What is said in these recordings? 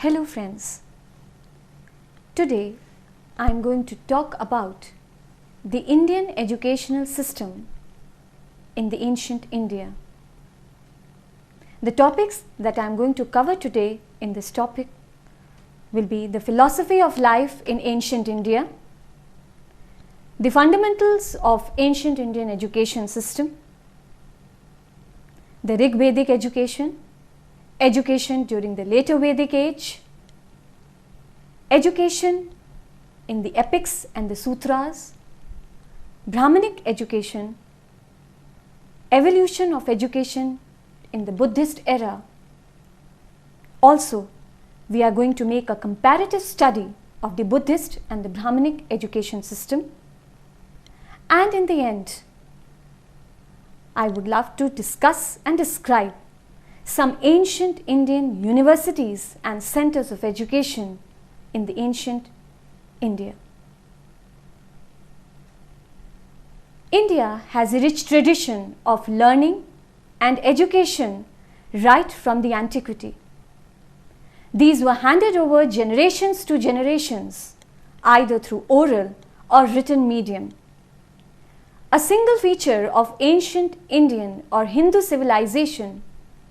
Hello friends. Today I am going to talk about the Indian educational system in the ancient India. The topics that I am going to cover today in this topic will be the philosophy of life in ancient India, the fundamentals of ancient Indian education system, the Rigvedic education, education during the Later Vedic Age, education in the epics and the Sutras, Brahmanic education, evolution of education in the Buddhist era. Also, we are going to make a comparative study of the Buddhist and the Brahmanic education system. And in the end, I would love to discuss and describe some ancient Indian universities and centers of education in the ancient India. India has a rich tradition of learning and education right from the antiquity. These were handed over generations to generations, either through oral or written medium. A single feature of ancient Indian or Hindu civilization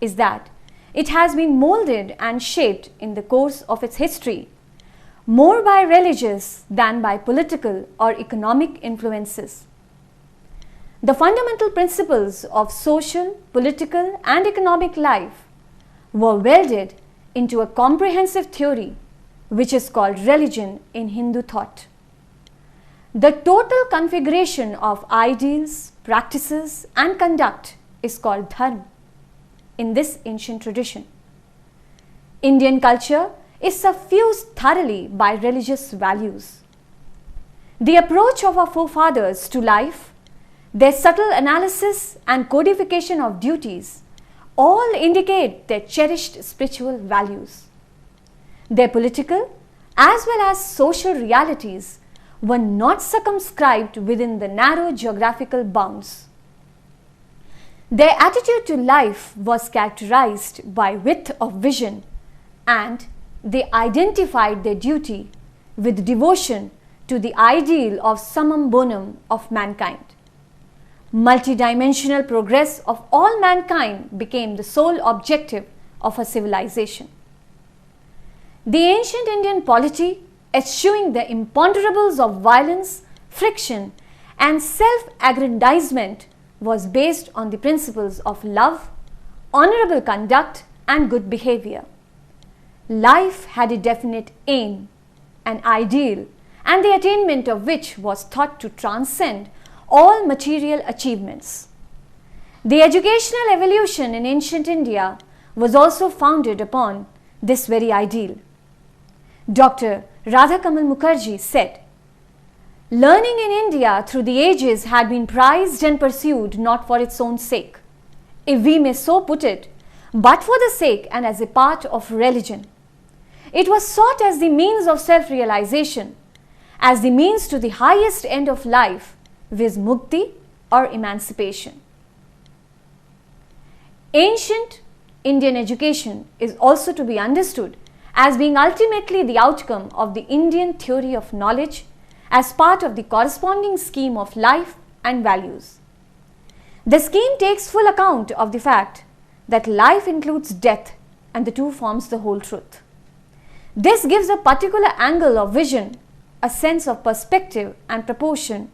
is that it has been molded and shaped in the course of its history more by religious than by political or economic influences. The fundamental principles of social, political and economic life were welded into a comprehensive theory which is called religion in Hindu thought. The total configuration of ideals, practices and conduct is called dharma in this ancient tradition. Indian culture is suffused thoroughly by religious values. The approach of our forefathers to life, their subtle analysis and codification of duties all indicate their cherished spiritual values. Their political as well as social realities were not circumscribed within the narrow geographical bounds. Their attitude to life was characterized by width of vision, and they identified their duty with devotion to the ideal of summum bonum of mankind. Multidimensional progress of all mankind became the sole objective of a civilization. The ancient Indian polity, eschewing the imponderables of violence, friction, and self-aggrandizement, was based on the principles of love, honorable conduct, and good behavior. Life had a definite aim, an ideal, and the attainment of which was thought to transcend all material achievements. The educational evolution in ancient India was also founded upon this very ideal. Dr. Radhakamal Mukherjee said, "Learning in India through the ages had been prized and pursued not for its own sake, if we may so put it, but for the sake and as a part of religion. It was sought as the means of self-realization, as the means to the highest end of life, viz. Mukti or emancipation." Ancient Indian education is also to be understood as being ultimately the outcome of the Indian theory of knowledge as part of the corresponding scheme of life and values. The scheme takes full account of the fact that life includes death, and the two forms the whole truth. This gives a particular angle of vision, a sense of perspective and proportion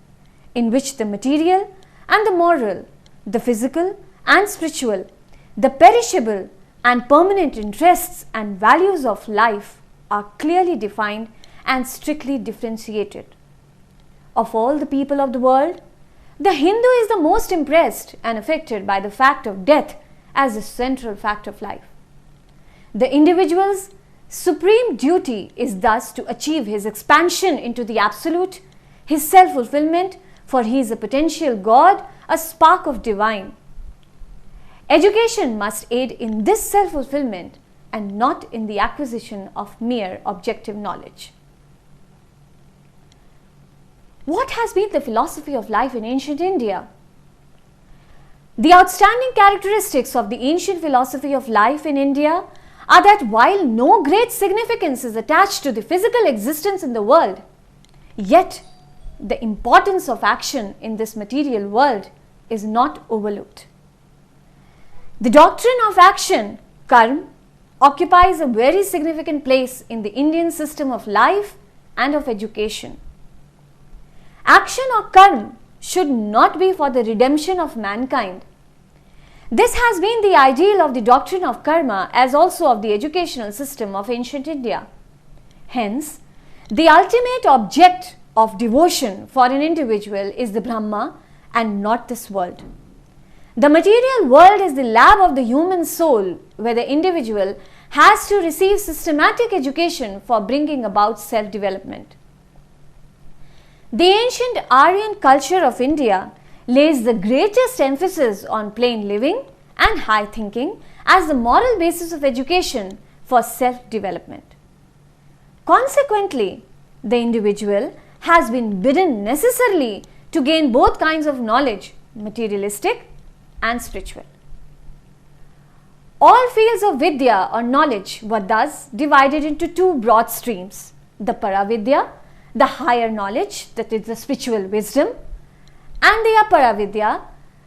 in which the material and the moral, the physical and spiritual, the perishable and permanent interests and values of life are clearly defined and strictly differentiated. Of all the people of the world, the Hindu is the most impressed and affected by the fact of death as a central fact of life. The individual's supreme duty is thus to achieve his expansion into the absolute, his self-fulfillment, for he is a potential God, a spark of divine. Education must aid in this self-fulfillment and not in the acquisition of mere objective knowledge. What has been the philosophy of life in ancient India? The outstanding characteristics of the ancient philosophy of life in India are that while no great significance is attached to the physical existence in the world, yet the importance of action in this material world is not overlooked. The doctrine of action, karma, occupies a very significant place in the Indian system of life and of education. Action or karma should not be for the redemption of mankind. This has been the ideal of the doctrine of karma as also of the educational system of ancient India. Hence, the ultimate object of devotion for an individual is the Brahma and not this world. The material world is the lab of the human soul, where the individual has to receive systematic education for bringing about self-development. The ancient Aryan culture of India lays the greatest emphasis on plain living and high thinking as the moral basis of education for self-development. Consequently, the individual has been bidden necessarily to gain both kinds of knowledge, materialistic and spiritual. All fields of Vidya or knowledge were thus divided into two broad streams, the Paravidya, the higher knowledge, that is the spiritual wisdom, and the Aparavidya,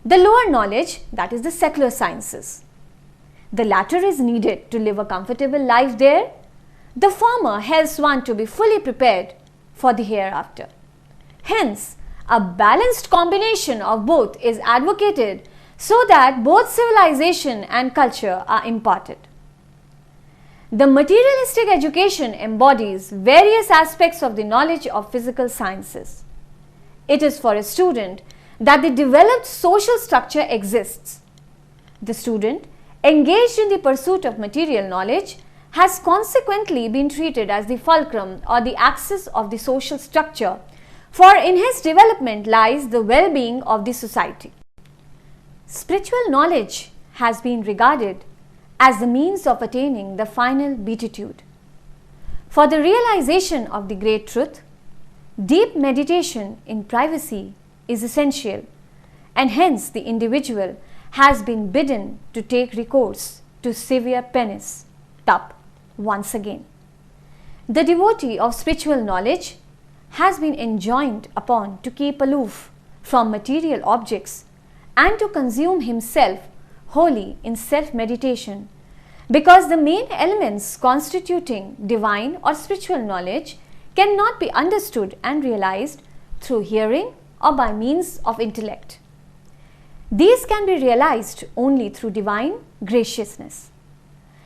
the lower knowledge, that is the secular sciences. The latter is needed to live a comfortable life there. The former helps one to be fully prepared for the hereafter. Hence, a balanced combination of both is advocated so that both civilization and culture are imparted. The materialistic education embodies various aspects of the knowledge of physical sciences. It is for a student that the developed social structure exists. The student engaged in the pursuit of material knowledge has consequently been treated as the fulcrum or the axis of the social structure, for in his development lies the well-being of the society. Spiritual knowledge has been regarded as the means of attaining the final beatitude. For the realization of the great truth, deep meditation in privacy is essential, and hence the individual has been bidden to take recourse to severe penance, tap, once again. The devotee of spiritual knowledge has been enjoined upon to keep aloof from material objects and to consume himself wholly in self-meditation, because the main elements constituting divine or spiritual knowledge cannot be understood and realized through hearing or by means of intellect. These can be realized only through divine graciousness.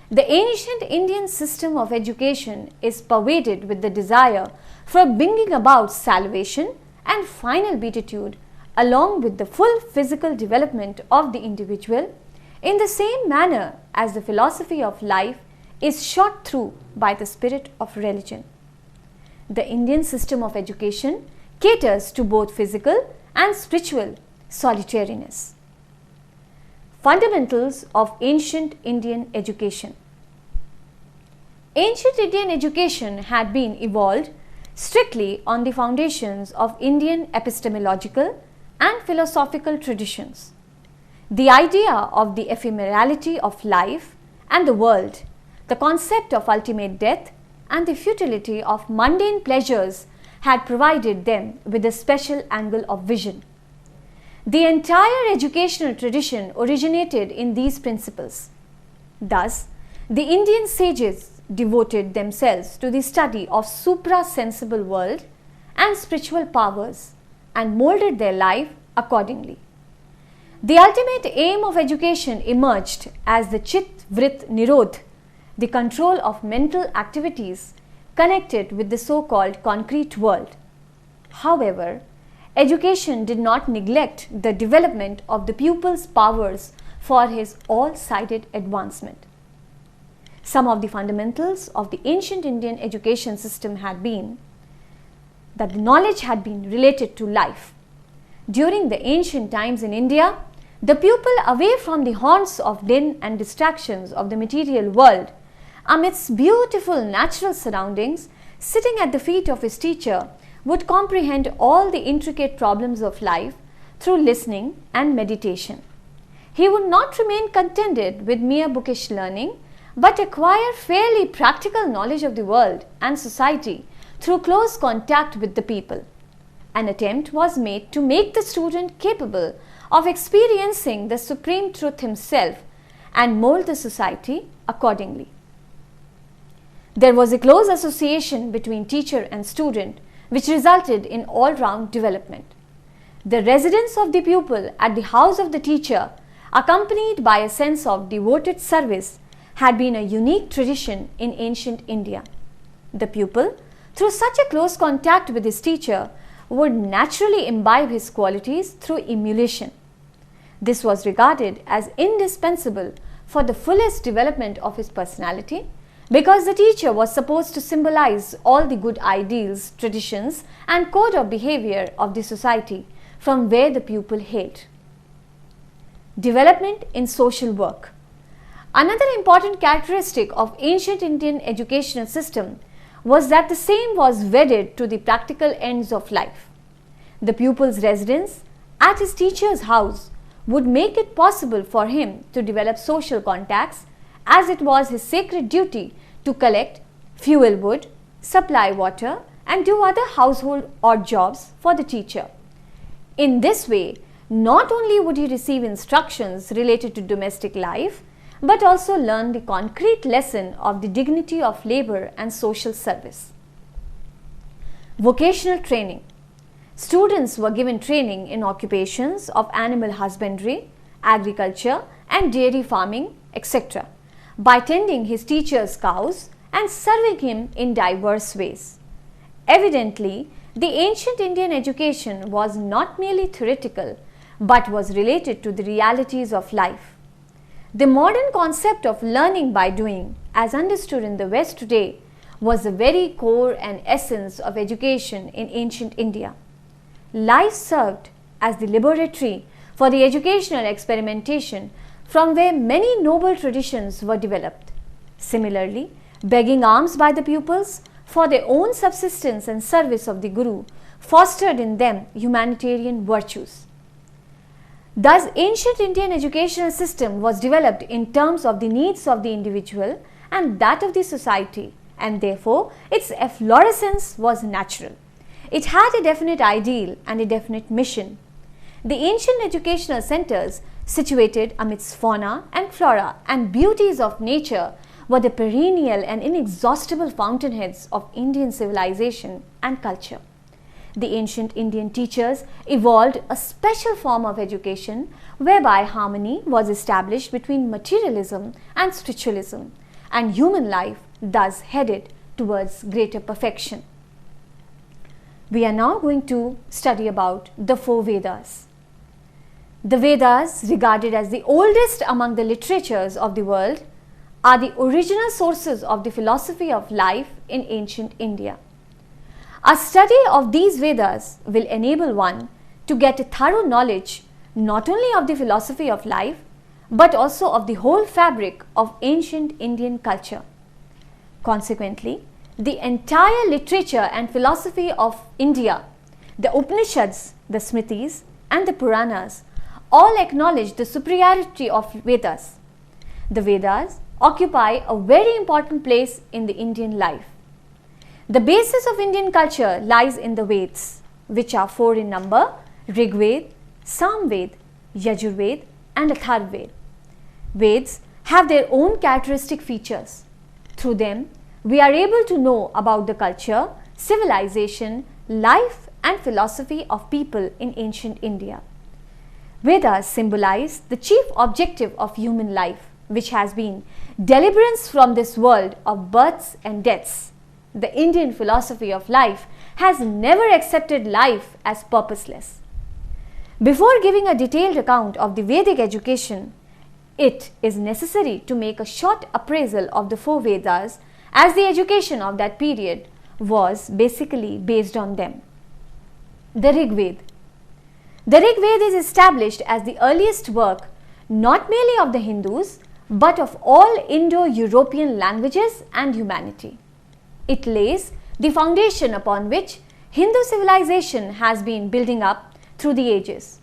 The ancient Indian system of education is pervaded with the desire for bringing about salvation and final beatitude along with the full physical development of the individual, in the same manner as the philosophy of life is shot through by the spirit of religion. The Indian system of education caters to both physical and spiritual solitariness. Fundamentals of ancient Indian education. Ancient Indian education had been evolved strictly on the foundations of Indian epistemological and philosophical traditions. The idea of the ephemerality of life and the world, the concept of ultimate death, and the futility of mundane pleasures had provided them with a special angle of vision. The entire educational tradition originated in these principles. Thus, the Indian sages devoted themselves to the study of supra-sensible world and spiritual powers and molded their life accordingly. The ultimate aim of education emerged as the Chit Vrit Nirodh, the control of mental activities connected with the so-called concrete world. However, education did not neglect the development of the pupil's powers for his all-sided advancement. Some of the fundamentals of the ancient Indian education system had been that the knowledge had been related to life. During the ancient times in India, the pupil, away from the haunts of din and distractions of the material world, amidst beautiful natural surroundings, sitting at the feet of his teacher, would comprehend all the intricate problems of life through listening and meditation. He would not remain contented with mere bookish learning, but acquire fairly practical knowledge of the world and society through close contact with the people. An attempt was made to make the student capable of experiencing the supreme truth himself and mold the society accordingly. There was a close association between teacher and student which resulted in all-round development. The residence of the pupil at the house of the teacher, accompanied by a sense of devoted service, had been a unique tradition in ancient India. The pupil, through such a close contact with his teacher, would naturally imbibe his qualities through emulation. This was regarded as indispensable for the fullest development of his personality, because the teacher was supposed to symbolize all the good ideals, traditions, and code of behavior of the society from where the pupil hailed. Development in social work. Another important characteristic of ancient Indian educational system was that the same was wedded to the practical ends of life. The pupil's residence at his teacher's house would make it possible for him to develop social contacts, as it was his sacred duty to collect fuel wood, supply water, and do other household odd jobs for the teacher. In this way, not only would he receive instructions related to domestic life, but also learn the concrete lesson of the dignity of labor and social service. Vocational training. Students were given training in occupations of animal husbandry, agriculture, and dairy farming, etc., by tending his teacher's cows and serving him in diverse ways. Evidently, the ancient Indian education was not merely theoretical, but was related to the realities of life. The modern concept of learning by doing, as understood in the West today, was the very core and essence of education in ancient India. Life served as the laboratory for the educational experimentation from where many noble traditions were developed. Similarly, begging alms by the pupils for their own subsistence and service of the Guru fostered in them humanitarian virtues. Thus, ancient Indian educational system was developed in terms of the needs of the individual and that of the society, and therefore its efflorescence was natural. It had a definite ideal and a definite mission. The ancient educational centers, situated amidst fauna and flora and beauties of nature, were the perennial and inexhaustible fountainheads of Indian civilization and culture. The ancient Indian teachers evolved a special form of education whereby harmony was established between materialism and spiritualism, and human life thus headed towards greater perfection. We are now going to study about the four Vedas. The Vedas, regarded as the oldest among the literatures of the world, are the original sources of the philosophy of life in ancient India. A study of these Vedas will enable one to get a thorough knowledge not only of the philosophy of life, but also of the whole fabric of ancient Indian culture. Consequently, the entire literature and philosophy of India, the Upanishads, the Smritis, and the Puranas, all acknowledge the superiority of Vedas. The Vedas occupy a very important place in the Indian life. The basis of Indian culture lies in the Vedas, which are four in number: Rigveda, Samveda, Yajurveda, and Atharvaveda. Vedas have their own characteristic features. Through them, we are able to know about the culture, civilization, life, and philosophy of people in ancient India. Vedas symbolize the chief objective of human life, which has been deliverance from this world of births and deaths. The Indian philosophy of life has never accepted life as purposeless. Before giving a detailed account of the Vedic education, it is necessary to make a short appraisal of the four Vedas, as the education of that period was basically based on them. The Rigveda. The Rigveda is established as the earliest work not merely of the Hindus, but of all Indo-European languages and humanity. It lays the foundation upon which Hindu civilization has been building up through the ages.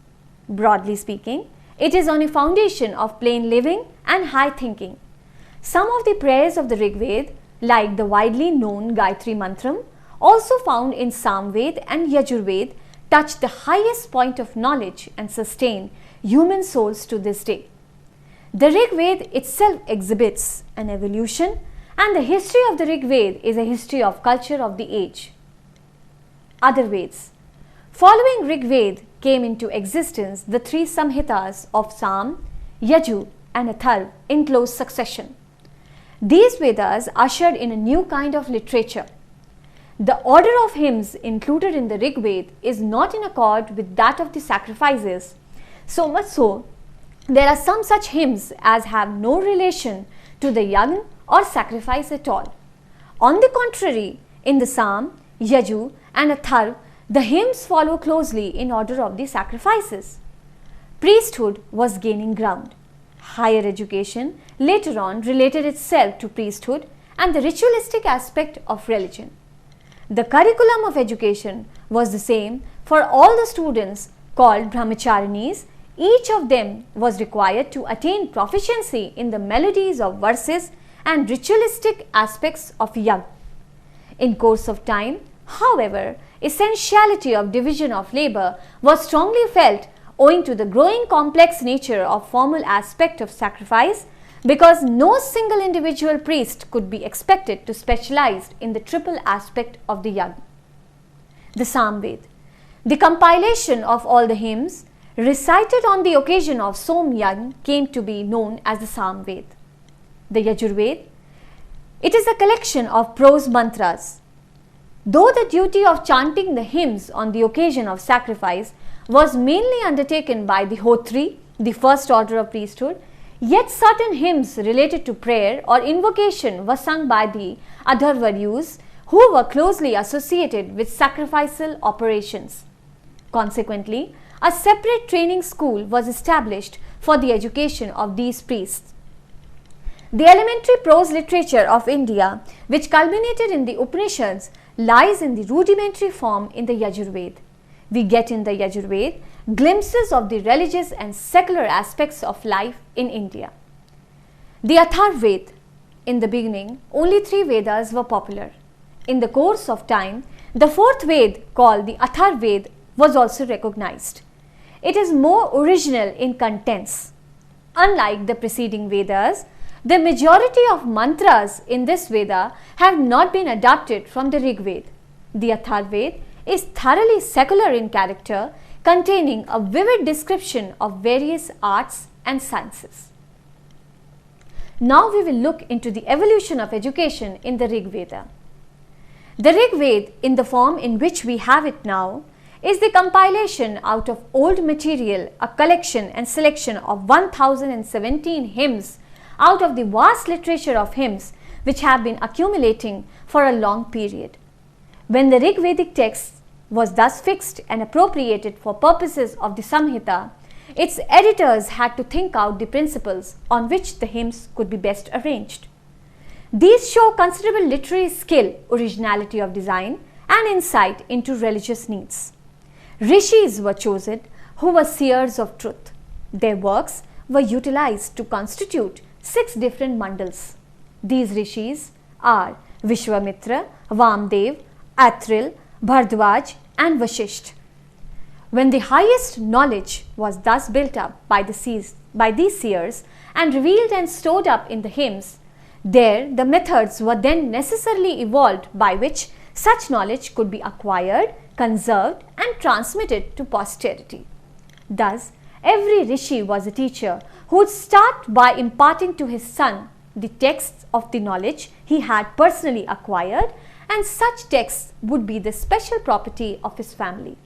Broadly speaking, it is on a foundation of plain living and high thinking. Some of the prayers of the Rigveda, like the widely known Gayatri Mantram, also found in Samved and Yajurved, touch the highest point of knowledge and sustain human souls to this day. The Rigveda itself exhibits an evolution, and the history of the Rigveda is a history of culture of the age. Other Veds. Following Rigveda came into existence the three Samhitas of Sam, Yaju and Atharva in close succession. These Vedas ushered in a new kind of literature. The order of hymns included in the Rigveda is not in accord with that of the sacrifices, so much so there are some such hymns as have no relation to the yagna or sacrifice at all. On the contrary, in the Sam, Yaju and Atharva, the hymns follow closely in order of the sacrifices. Priesthood was gaining ground. Higher education later on related itself to priesthood and the ritualistic aspect of religion. The curriculum of education was the same for all the students called brahmacharinis. Each of them was required to attain proficiency in the melodies of verses and ritualistic aspects of yagna. In course of time, however, essentiality of division of labor was strongly felt owing to the growing complex nature of formal aspect of sacrifice, because no single individual priest could be expected to specialize in the triple aspect of the yagna. The Samved. The compilation of all the hymns recited on the occasion of Som Yagna came to be known as the Samved. The Yajurved. It is a collection of prose mantras. Though the duty of chanting the hymns on the occasion of sacrifice was mainly undertaken by the Hotri, the first order of priesthood, yet certain hymns related to prayer or invocation were sung by the Adharvaryus, who were closely associated with sacrificial operations. Consequently, a separate training school was established for the education of these priests. The elementary prose literature of India, which culminated in the Upanishads, lies in the rudimentary form in the Yajurved. We get in the Yajurved glimpses of the religious and secular aspects of life in India. The Atharvaved. In the beginning, only 3 Vedas were popular. In the course of time, the 4th Ved, called the Atharvaved, was also recognized. It is more original in contents. Unlike the preceding Vedas, the majority of mantras in this Veda have not been adapted from the Rigveda. The Atharvaved is thoroughly secular in character, containing a vivid description of various arts and sciences. Now we will look into the evolution of education in the Rigveda. The Rigveda, in the form in which we have it now, is the compilation out of old material, a collection and selection of 1017 hymns out of the vast literature of hymns which have been accumulating for a long period. When the Rigvedic text was thus fixed and appropriated for purposes of the Samhita, its editors had to think out the principles on which the hymns could be best arranged. These show considerable literary skill, originality of design, and insight into religious needs. Rishis were chosen who were seers of truth. Their works were utilized to constitute 6 different mandals. These rishis are Vidya-mitra, Vamdev, Atril, Bhardwaj and Vashisht. When the highest knowledge was thus built up by these seers and revealed and stored up in the hymns, the methods were then necessarily evolved by which such knowledge could be acquired, conserved and transmitted to posterity. Thus, every rishi was a teacher who would start by imparting to his son the texts of the knowledge he had personally acquired, and such texts would be the special property of his family.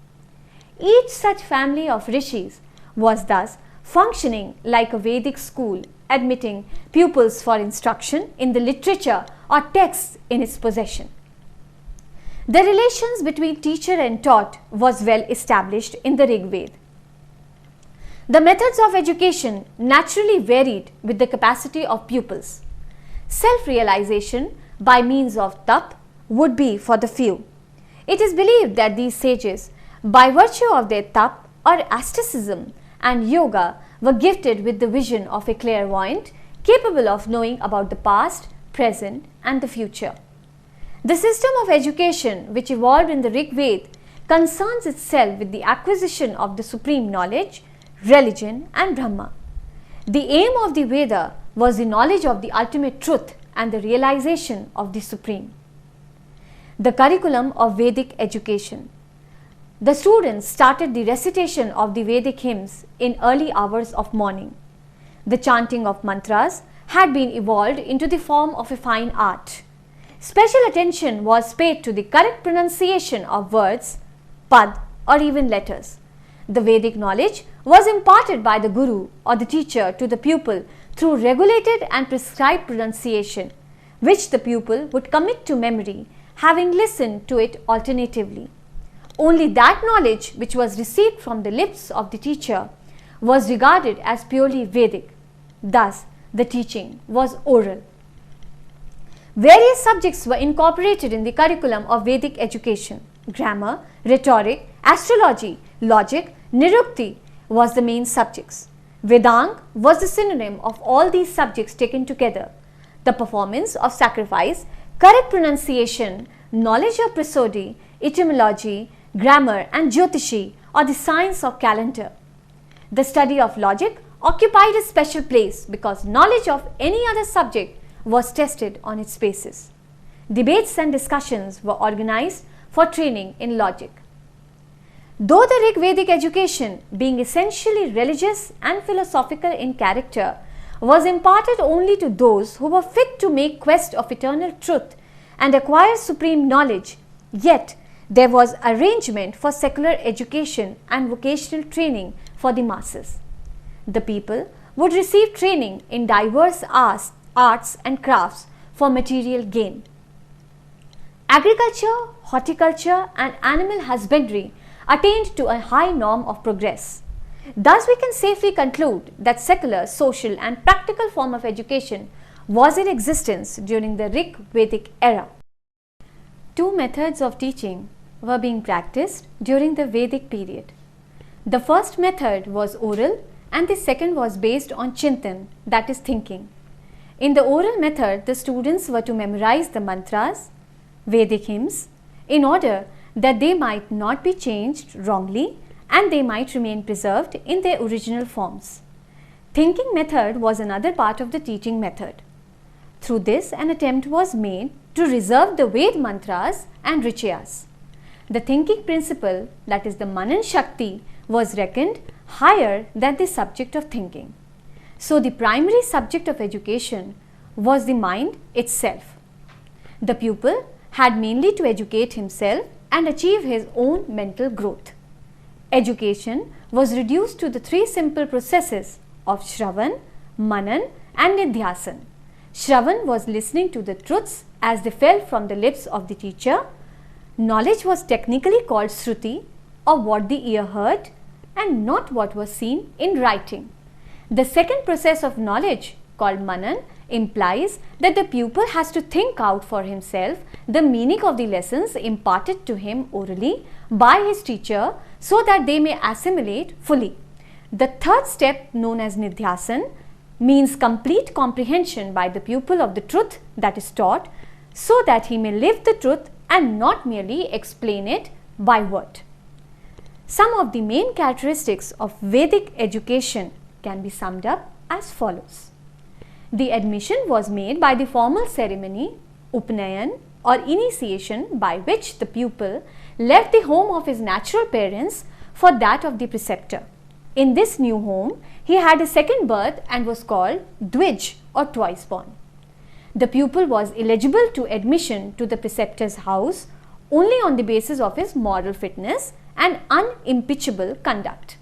Each such family of rishis was thus functioning like a Vedic school, admitting pupils for instruction in the literature or texts in its possession. The relations between teacher and taught was well established in the Rigveda. The methods of education naturally varied with the capacity of pupils. Self-realization by means of tap would be for the few. It is believed that these sages, by virtue of their tap or asceticism and yoga, were gifted with the vision of a clairvoyant, capable of knowing about the past, present and the future. The system of education which evolved in the Rigveda concerns itself with the acquisition of the supreme knowledge, religion and Brahma. The aim of the Veda was the knowledge of the ultimate truth and the realization of the supreme. The curriculum of Vedic education. The students started the recitation of the Vedic hymns in early hours of morning. The chanting of mantras had been evolved into the form of a fine art. Special attention was paid to the correct pronunciation of words, pad or even letters. The Vedic knowledge was imparted by the guru or the teacher to the pupil through regulated and prescribed pronunciation, which the pupil would commit to memory, having listened to it alternatively. Only that knowledge which was received from the lips of the teacher was regarded as purely Vedic. Thus, the teaching was oral. Various subjects were incorporated in the curriculum of Vedic education. Grammar, rhetoric, astrology, logic, nirukti was the main subjects. Vedanga was the synonym of all these subjects taken together. The performance of sacrifice, correct pronunciation, knowledge of prosody, etymology, grammar and jyotishi or the science of calendar. The study of logic occupied a special place because knowledge of any other subject was tested on its basis. Debates and discussions were organized for training in logic. Though the Rigvedic education, being essentially religious and philosophical in character, was imparted only to those who were fit to make quest of eternal truth and acquire supreme knowledge, yet there was arrangement for secular education and vocational training for the masses. The people would receive training in diverse arts and crafts for material gain. Agriculture, horticulture and animal husbandry attained to a high norm of progress. Thus we can safely conclude that secular, social and practical form of education was in existence during the Rigvedic era. Two methods of teaching were being practiced during the Vedic period. The first method was oral and the second was based on chintan, that is thinking. In the oral method, the students were to memorize the mantras, Vedic hymns, in order that they might not be changed wrongly and they might remain preserved in their original forms. Thinking method was another part of the teaching method. Through this, an attempt was made to reserve the Ved mantras and richayas. The thinking principle, that is the Manan Shakti, was reckoned higher than the subject of thinking. So the primary subject of education was the mind itself. The pupil had mainly to educate himself and achieve his own mental growth. Education was reduced to the three simple processes of Shravan, Manan and Nidhyasan. Shravan was listening to the truths as they fell from the lips of the teacher. Knowledge was technically called Shruti, or what the ear heard, and not what was seen in writing. The second process of knowledge, called Manan, implies that the pupil has to think out for himself the meaning of the lessons imparted to him orally by his teacher so that they may assimilate fully. The third step, known as Nidhyasan, means complete comprehension by the pupil of the truth that is taught so that he may live the truth and not merely explain it by word. Some of the main characteristics of Vedic education can be summed up as follows. The admission was made by the formal ceremony, Upanayan or initiation, by which the pupil left the home of his natural parents for that of the preceptor. In this new home, he had a second birth and was called Dwij or twice born. The pupil was eligible to admission to the preceptor's house only on the basis of his moral fitness and unimpeachable conduct.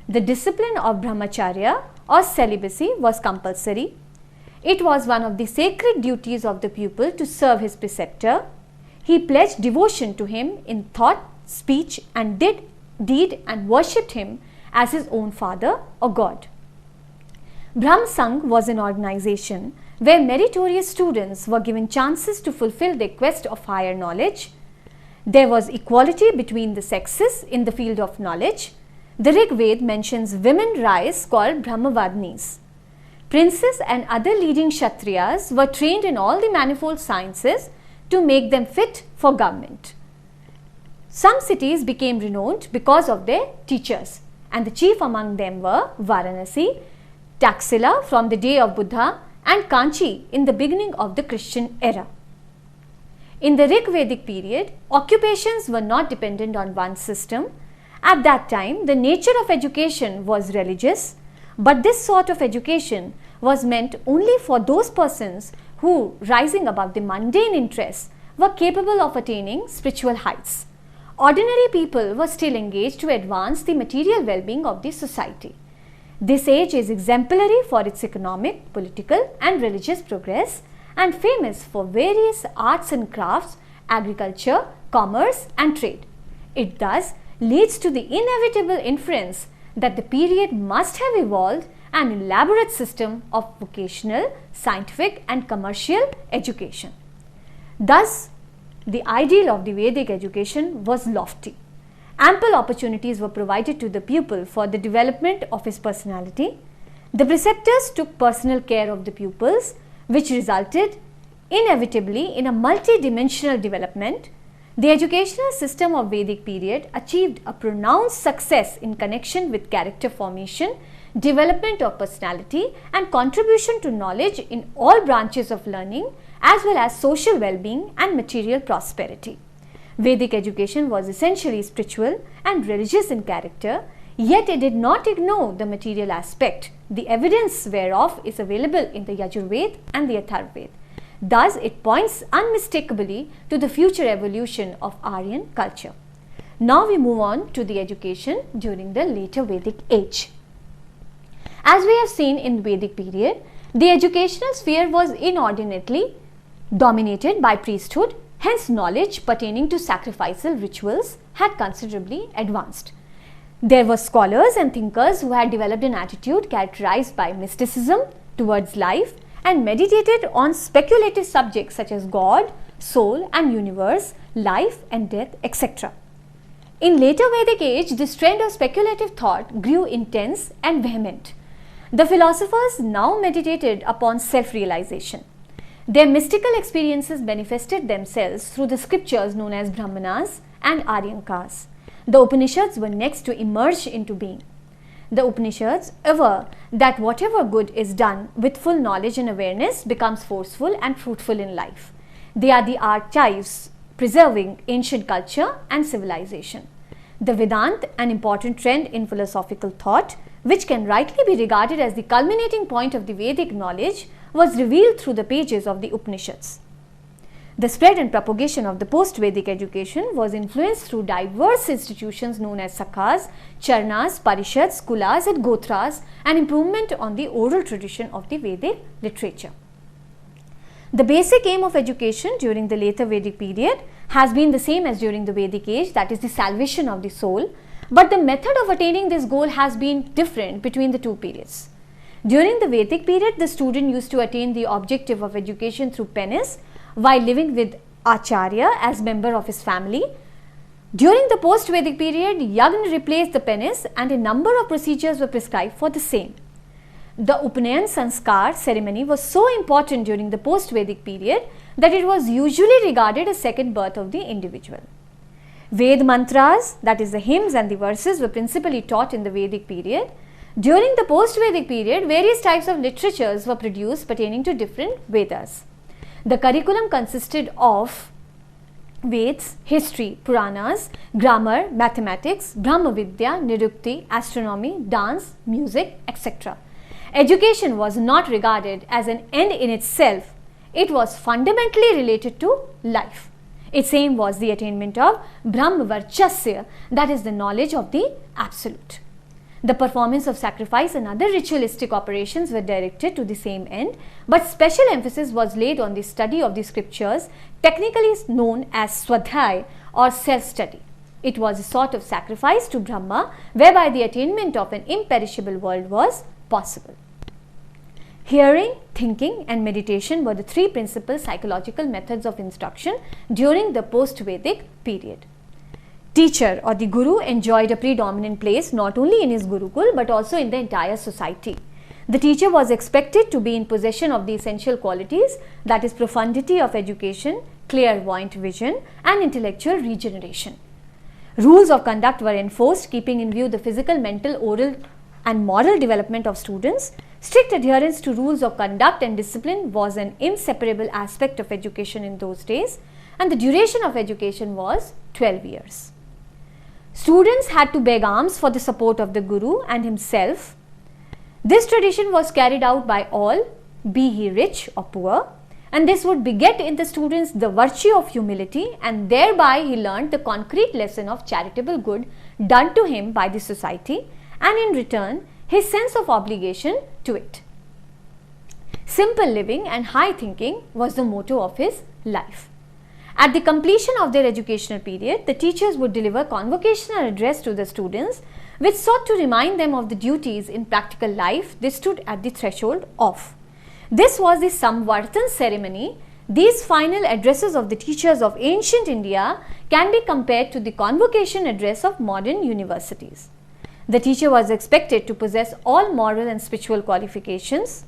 The discipline of brahmacharya or celibacy was compulsory. It was one of the sacred duties of the pupil to serve his preceptor. He pledged devotion to him in thought, speech and deed and worshipped him as his own father or God. Brahm Sangh was an organization where meritorious students were given chances to fulfill their quest of higher knowledge. There was equality between the sexes in the field of knowledge. The Rigveda mentions women rise called Brahmavadnis. Princes and other leading Kshatriyas were trained in all the manifold sciences to make them fit for government. Some cities became renowned because of their teachers, and the chief among them were Varanasi, Taxila from the day of Buddha, and Kanchi in the beginning of the Christian era. In the Rigvedic period, occupations were not dependent on one system. At that time, the nature of education was religious, but this sort of education was meant only for those persons who, rising above the mundane interests, were capable of attaining spiritual heights. Ordinary people were still engaged to advance the material well-being of the society. This age is exemplary for its economic, political and religious progress and famous for various arts and crafts, agriculture, commerce and trade. It thus leads to the inevitable inference that the period must have evolved an elaborate system of vocational, scientific and commercial education. Thus, the ideal of the Vedic education was lofty. Ample opportunities were provided to the pupil for the development of his personality. The preceptors took personal care of the pupils, which resulted inevitably in a multi-dimensional development. The educational system of Vedic period achieved a pronounced success in connection with character formation, development of personality and contribution to knowledge in all branches of learning as well as social well-being and material prosperity. Vedic education was essentially spiritual and religious in character, yet it did not ignore the material aspect, the evidence whereof is available in the Yajurveda and the Atharvaveda. Thus, it points unmistakably to the future evolution of Aryan culture. Now we move on to the education during the later Vedic age. As we have seen in the Vedic period, the educational sphere was inordinately dominated by priesthood, hence knowledge pertaining to sacrificial rituals had considerably advanced. There were scholars and thinkers who had developed an attitude characterized by mysticism towards life and meditated on speculative subjects such as God, soul and universe, life and death, etc. In later Vedic age, this trend of speculative thought grew intense and vehement. The philosophers now meditated upon self-realization. Their mystical experiences manifested themselves through the scriptures known as Brahmanas and Aryankas. The Upanishads were next to emerge into being. The Upanishads aver that whatever good is done with full knowledge and awareness becomes forceful and fruitful in life. They are the archives preserving ancient culture and civilization. The Vedanta, an important trend in philosophical thought, which can rightly be regarded as the culminating point of the Vedic knowledge, was revealed through the pages of the Upanishads. The spread and propagation of the post-Vedic education was influenced through diverse institutions known as Sakhas, Charnas, Parishads, Kulas and Gotras, and improvement on the oral tradition of the Vedic literature. The basic aim of education during the later Vedic period has been the same as during the Vedic age, that is the salvation of the soul, but the method of attaining this goal has been different between the two periods. During the Vedic period, the student used to attain the objective of education through penance while living with Acharya as member of his family. During the post-Vedic period, Yagna replaced the penance and a number of procedures were prescribed for the same. The Upanayan Sanskar ceremony was so important during the post-Vedic period that it was usually regarded as second birth of the individual. Ved mantras, that is the hymns and the verses, were principally taught in the Vedic period. During the post-Vedic period, various types of literatures were produced pertaining to different Vedas. The curriculum consisted of Veds, history, Puranas, grammar, mathematics, Brahma Vidya, Nirukti, astronomy, dance, music, etc. Education was not regarded as an end in itself. It was fundamentally related to life. Its aim was the attainment of Brahmavarchasya, that is the knowledge of the Absolute. The performance of sacrifice and other ritualistic operations were directed to the same end, but special emphasis was laid on the study of the scriptures, technically known as Swadhyay or self-study. It was a sort of sacrifice to Brahma, whereby the attainment of an imperishable world was possible. Hearing, thinking and meditation were the three principal psychological methods of instruction during the post-Vedic period. Teacher or the Guru enjoyed a predominant place not only in his Gurukul but also in the entire society. The teacher was expected to be in possession of the essential qualities, that is profundity of education, clairvoyant vision and intellectual regeneration. Rules of conduct were enforced, keeping in view the physical, mental, oral and moral development of students. Strict adherence to rules of conduct and discipline was an inseparable aspect of education in those days, and the duration of education was 12 years. Students had to beg alms for the support of the Guru and himself. This tradition was carried out by all, be he rich or poor, and this would beget in the students the virtue of humility, and thereby he learned the concrete lesson of charitable good done to him by the society, and in return his sense of obligation to it. Simple living and high thinking was the motto of his life. At the completion of their educational period, the teachers would deliver convocational address to the students, which sought to remind them of the duties in practical life they stood at the threshold of. This was the Samvartan ceremony. These final addresses of the teachers of ancient India can be compared to the convocation address of modern universities. The teacher was expected to possess all moral and spiritual qualifications.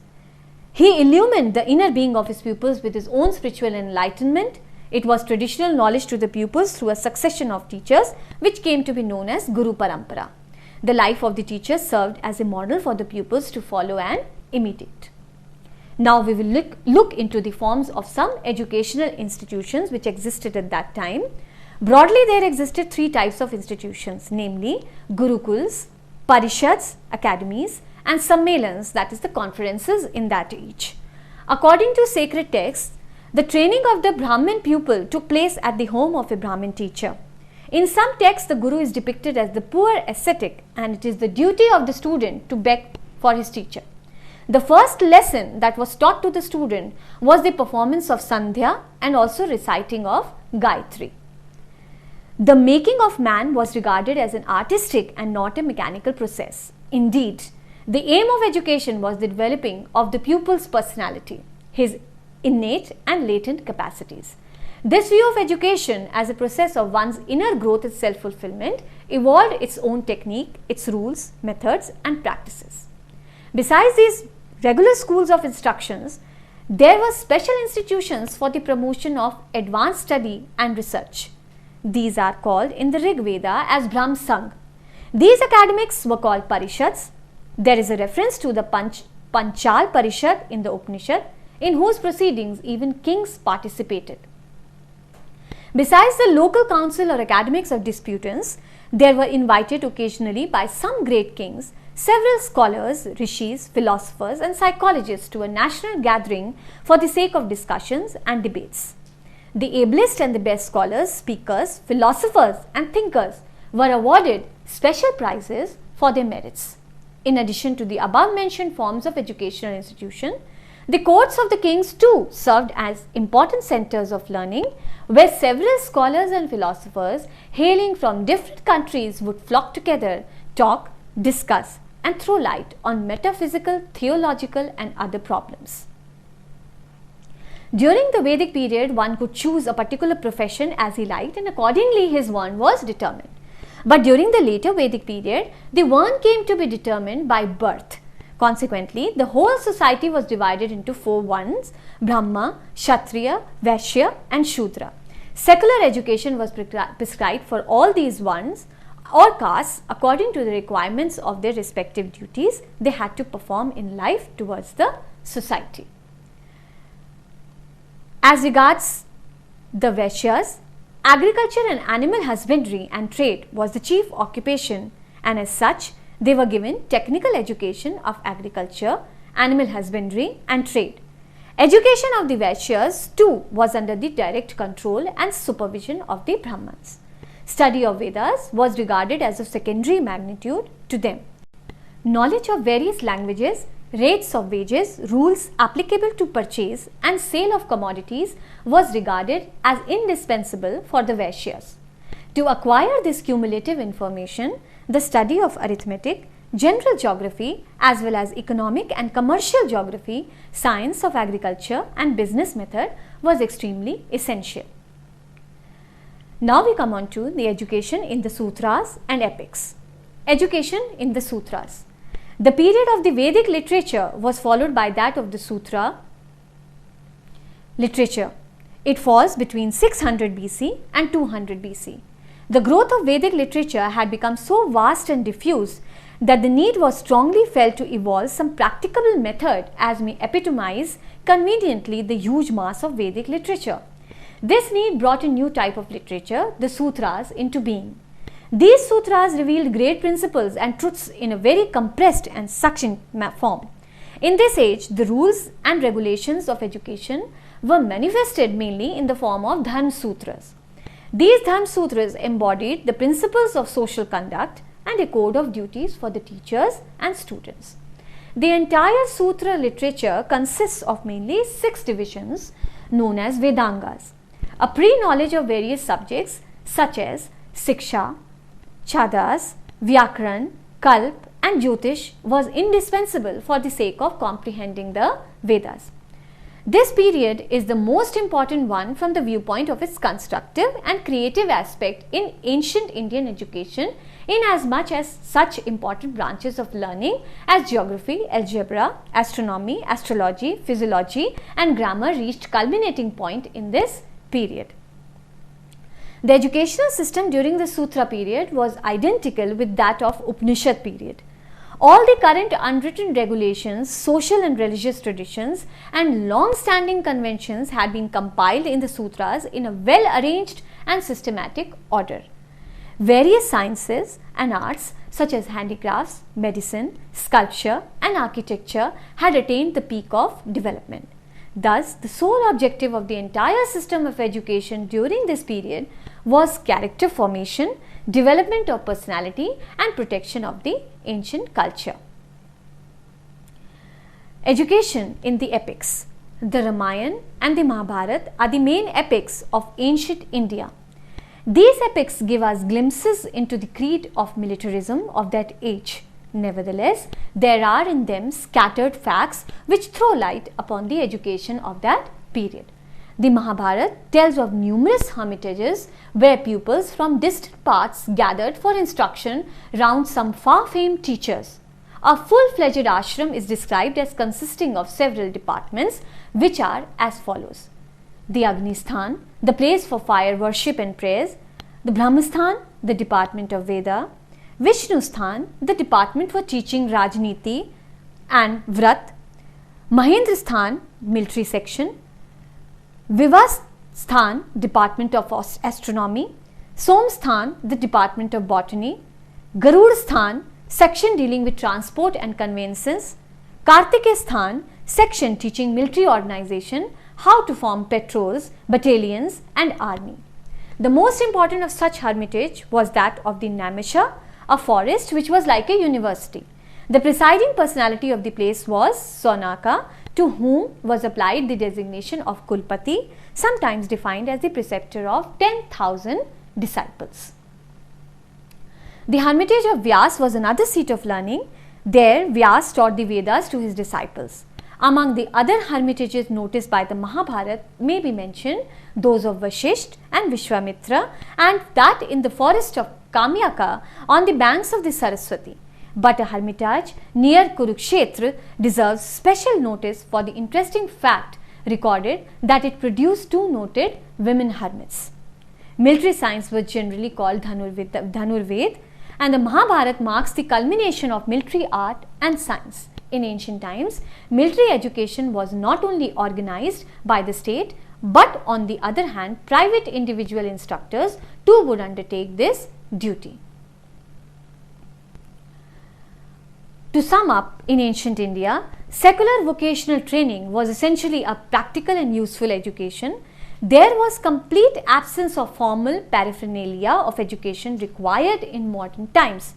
He illumined the inner being of his pupils with his own spiritual enlightenment. It was traditional knowledge to the pupils through a succession of teachers, which came to be known as Guru Parampara. The life of the teacher served as a model for the pupils to follow and imitate. Now we will look into the forms of some educational institutions which existed at that time. Broadly, there existed three types of institutions, namely Gurukuls, Parishads, academies, and Sammelans, that is the conferences in that age. According to sacred texts, the training of the Brahmin pupil took place at the home of a Brahmin teacher. In some texts, the Guru is depicted as the poor ascetic, and it is the duty of the student to beg for his teacher. The first lesson that was taught to the student was the performance of Sandhya and also reciting of Gayatri. The making of man was regarded as an artistic and not a mechanical process. Indeed, the aim of education was the developing of the pupil's personality, his innate and latent capacities. This view of education as a process of one's inner growth and self-fulfillment evolved its own technique, its rules, methods and practices. Besides these regular schools of instructions, there were special institutions for the promotion of advanced study and research. These are called in the Rigveda as Brahm Sangh. These academics were called Parishads. There is a reference to the Panchal Parishad in the Upanishad, in whose proceedings even kings participated. Besides the local council or academics of disputants, there were invited occasionally by some great kings several scholars, rishis, philosophers and psychologists to a national gathering for the sake of discussions and debates. The ablest and the best scholars, speakers, philosophers and thinkers were awarded special prizes for their merits. In addition to the above mentioned forms of educational institution, the courts of the kings too served as important centers of learning, where several scholars and philosophers hailing from different countries would flock together, talk, discuss and throw light on metaphysical, theological and other problems. During the Vedic period, one could choose a particular profession as he liked, and accordingly his varn was determined. But during the later Vedic period, the varn came to be determined by birth. Consequently, the whole society was divided into four varnas: Brahma, Kshatriya, Vaishya and Shudra. Secular education was prescribed for all these varnas or castes according to the requirements of their respective duties they had to perform in life towards the society. As regards the Vaishyas, agriculture and animal husbandry and trade was the chief occupation, and as such they were given technical education of agriculture, animal husbandry and trade. Education of the Vaishyas too was under the direct control and supervision of the Brahmans. Study of Vedas was regarded as of secondary magnitude to them. Knowledge of various languages, rates of wages, rules applicable to purchase and sale of commodities was regarded as indispensable for the Vaishyas. To acquire this cumulative information, the study of arithmetic, general geography as well as economic and commercial geography, science of agriculture and business method was extremely essential. Now we come on to the education in the Sutras and epics. Education in the Sutras. The period of the Vedic literature was followed by that of the Sutra literature. It falls between 600 BC and 200 BC. The growth of Vedic literature had become so vast and diffuse that the need was strongly felt to evolve some practicable method as may epitomize conveniently the huge mass of Vedic literature. This need brought a new type of literature, the Sutras, into being. These sutras revealed great principles and truths in a very compressed and succinct form. In this age, the rules and regulations of education were manifested mainly in the form of Dharma Sutras. These Dharma Sutras embodied the principles of social conduct and a code of duties for the teachers and students. The entire Sutra literature consists of mainly 6 divisions known as Vedangas. A pre-knowledge of various subjects such as Siksha, Chadas, Vyakaran, Kalp and Jyotish was indispensable for the sake of comprehending the Vedas. This period is the most important one from the viewpoint of its constructive and creative aspect in ancient Indian education, in as much as such important branches of learning as geography, algebra, astronomy, astrology, physiology and grammar reached culminating point in this period. The educational system during the Sutra period was identical with that of Upanishad period. All the current unwritten regulations, social and religious traditions and long-standing conventions had been compiled in the sutras in a well-arranged and systematic order. Various sciences and arts such as handicrafts, medicine, sculpture and architecture had attained the peak of development. Thus, the sole objective of the entire system of education during this period was character formation, development of personality and protection of the ancient culture. Education in the epics. The Ramayana and the Mahabharata are the main epics of ancient India. These epics give us glimpses into the creed of militarism of that age. Nevertheless, there are in them scattered facts which throw light upon the education of that period. The Mahabharata tells of numerous hermitages where pupils from distant parts gathered for instruction round some far-famed teachers. A full-fledged ashram is described as consisting of several departments which are as follows: the Agnishthan, the place for fire worship and prayers; the Brahmasthan, the department of Veda; Vishnusthan, the department for teaching Rajniti and Vrat; Mahendrasthan, military section; Vivasthan, department of astronomy; Somsthan, the department of botany; Garudsthan, section dealing with transport and conveyances; Kartikesthan, section teaching military organization, how to form patrols, battalions and army. The most important of such hermitage was that of the Naimisha, a forest which was like a university. The presiding personality of the place was Saunaka, to whom was applied the designation of Kulpati, sometimes defined as the preceptor of 10,000 disciples. The hermitage of Vyas was another seat of learning. There Vyas taught the Vedas to his disciples. Among the other hermitages noticed by the Mahabharata may be mentioned those of Vashisht and Vidya-mitra, and that in the forest of Kamyaka on the banks of the Saraswati. But a hermitage near Kurukshetra deserves special notice for the interesting fact recorded that it produced 2 noted women hermits. Military science was generally called Dhanurved, and the Mahabharata marks the culmination of military art and science. In ancient times, military education was not only organized by the state, but on the other hand, private individual instructors too would undertake this duty. To sum up, in ancient India, secular vocational training was essentially a practical and useful education. There was complete absence of formal paraphernalia of education required in modern times.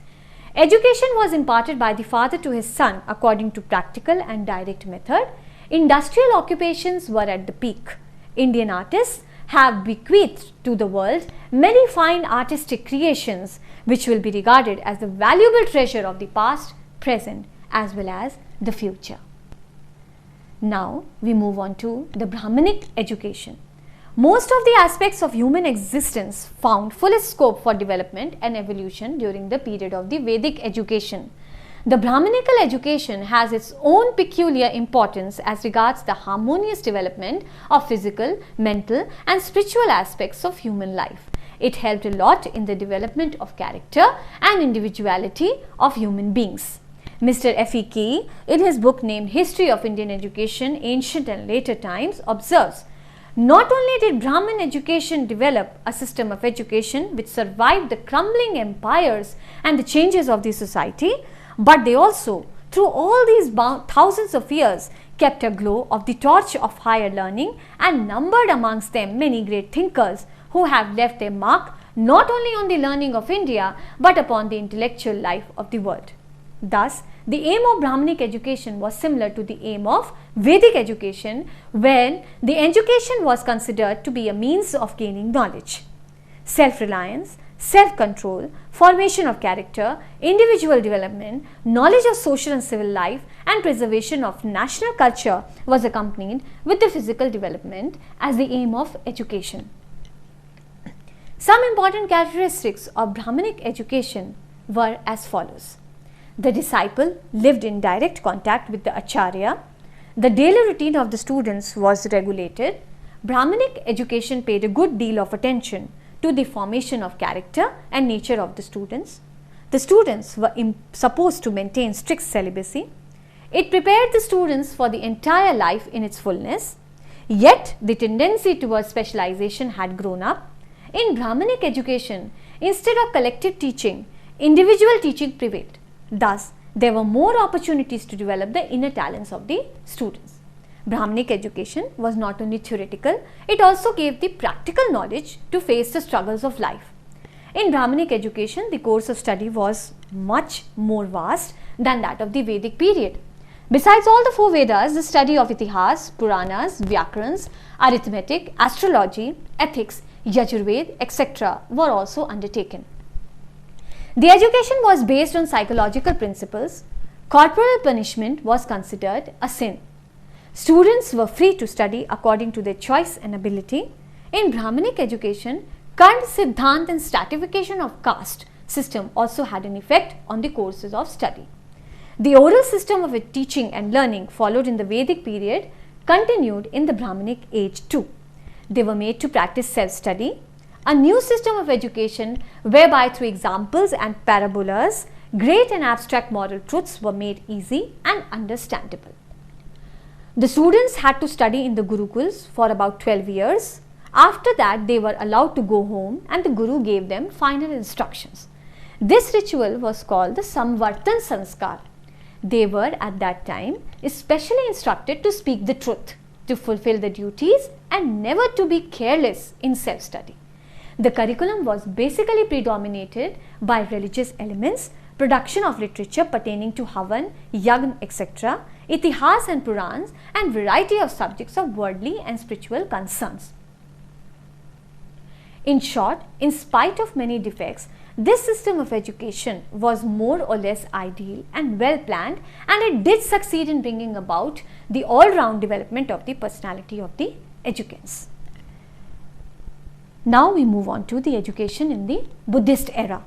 Education was imparted by the father to his son according to practical and direct method. Industrial occupations were at the peak. Indian artists have bequeathed to the world many fine artistic creations which will be regarded as the valuable treasure of the past, present as well as the future. Now we move on to the Brahmanic education. Most of the aspects of human existence found fullest scope for development and evolution during the period of the Vedic education. The Brahminical education has its own peculiar importance as regards the harmonious development of physical, mental and spiritual aspects of human life. It helped a lot in the development of character and individuality of human beings. Mr. F. E. Key, in his book named History of Indian Education, Ancient and Later Times, observes, not only did Brahmin education develop a system of education which survived the crumbling empires and the changes of the society, but they also, through all these thousands of years, kept a glow of the torch of higher learning and numbered amongst them many great thinkers who have left their mark not only on the learning of India but upon the intellectual life of the world. Thus, the aim of Brahminic education was similar to the aim of Vedic education, when the education was considered to be a means of gaining knowledge. Self-reliance, self-control, formation of character, individual development, knowledge of social and civil life and preservation of national culture was accompanied with the physical development as the aim of education. Some important characteristics of Brahminic education were as follows. The disciple lived in direct contact with the Acharya. The daily routine of the students was regulated. Brahminic education paid a good deal of attention to the formation of character and nature of the students. The students were supposed to maintain strict celibacy. It prepared the students for the entire life in its fullness. Yet, the tendency towards specialization had grown up. In Brahminic education, instead of collective teaching, individual teaching prevailed. Thus, there were more opportunities to develop the inner talents of the students. Brahminic education was not only theoretical, it also gave the practical knowledge to face the struggles of life. In Brahminic education, the course of study was much more vast than that of the Vedic period. Besides all the four Vedas, the study of Itihas, Puranas, Vyakarans, arithmetic, astrology, ethics, Yajurved, etc. were also undertaken. The education was based on psychological principles. Corporal punishment was considered a sin. Students were free to study according to their choice and ability. In Brahminic education, Kand, Siddhant and stratification of caste system also had an effect on the courses of study. The oral system of teaching and learning followed in the Vedic period continued in the Brahminic age too. They were made to practice self-study. A new system of education whereby through examples and parabolas, great and abstract moral truths were made easy and understandable. The students had to study in the Gurukuls for about 12 years. After that, they were allowed to go home and the Guru gave them final instructions. This ritual was called the Samvartan Sanskar. They were at that time especially instructed to speak the truth, to fulfill the duties and never to be careless in self-study. The curriculum was basically predominated by religious elements, production of literature pertaining to Havan, Yagn, etc., Itihas and Purans, and variety of subjects of worldly and spiritual concerns. In short, in spite of many defects, this system of education was more or less ideal and well planned, and it did succeed in bringing about the all-round development of the personality of the educants. Now we move on to the education in the Buddhist era.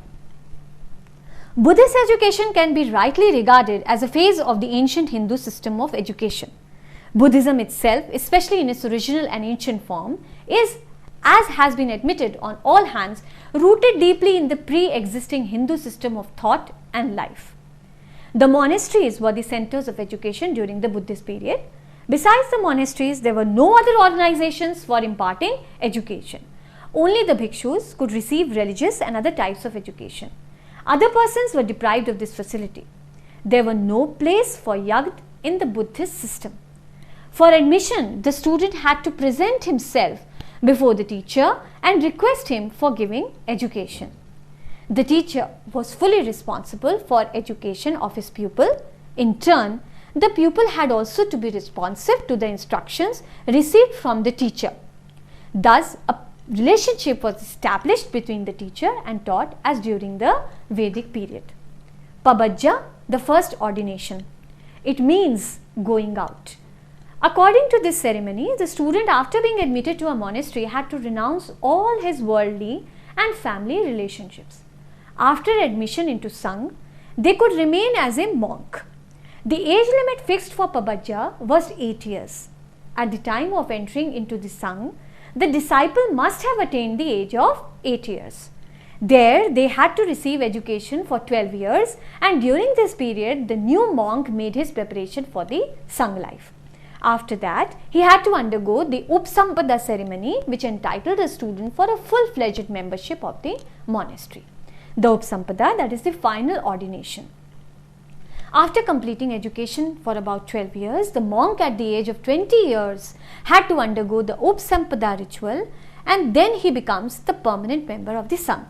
Buddhist education can be rightly regarded as a phase of the ancient Hindu system of education. Buddhism itself, especially in its original and ancient form, is, as has been admitted on all hands, rooted deeply in the pre-existing Hindu system of thought and life. The monasteries were the centers of education during the Buddhist period. Besides the monasteries, there were no other organizations for imparting education. Only the bhikshus could receive religious and other types of education. Other persons were deprived of this facility. There were no place for yagd in the Buddhist system. For admission, the student had to present himself before the teacher and request him for giving education. The teacher was fully responsible for education of his pupil. In turn, the pupil had also to be responsive to the instructions received from the teacher. Thus, a relationship was established between the teacher and taught as during the Vedic period. Pabajja, the first ordination. It means going out. According to this ceremony, the student, after being admitted to a monastery, had to renounce all his worldly and family relationships. After admission into Sangh, they could remain as a monk. The age limit fixed for pabajja was 8 years. At the time of entering into the Sangh, the disciple must have attained the age of 8 years. There they had to receive education for 12 years, and during this period the new monk made his preparation for the Sangh life. After that, he had to undergo the Upsampada ceremony, which entitled a student for a full-fledged membership of the monastery. The Upsampada, that is the final ordination. After completing education for about 12 years, the monk at the age of 20 years had to undergo the Upsampada ritual, and then he becomes the permanent member of the Sangh.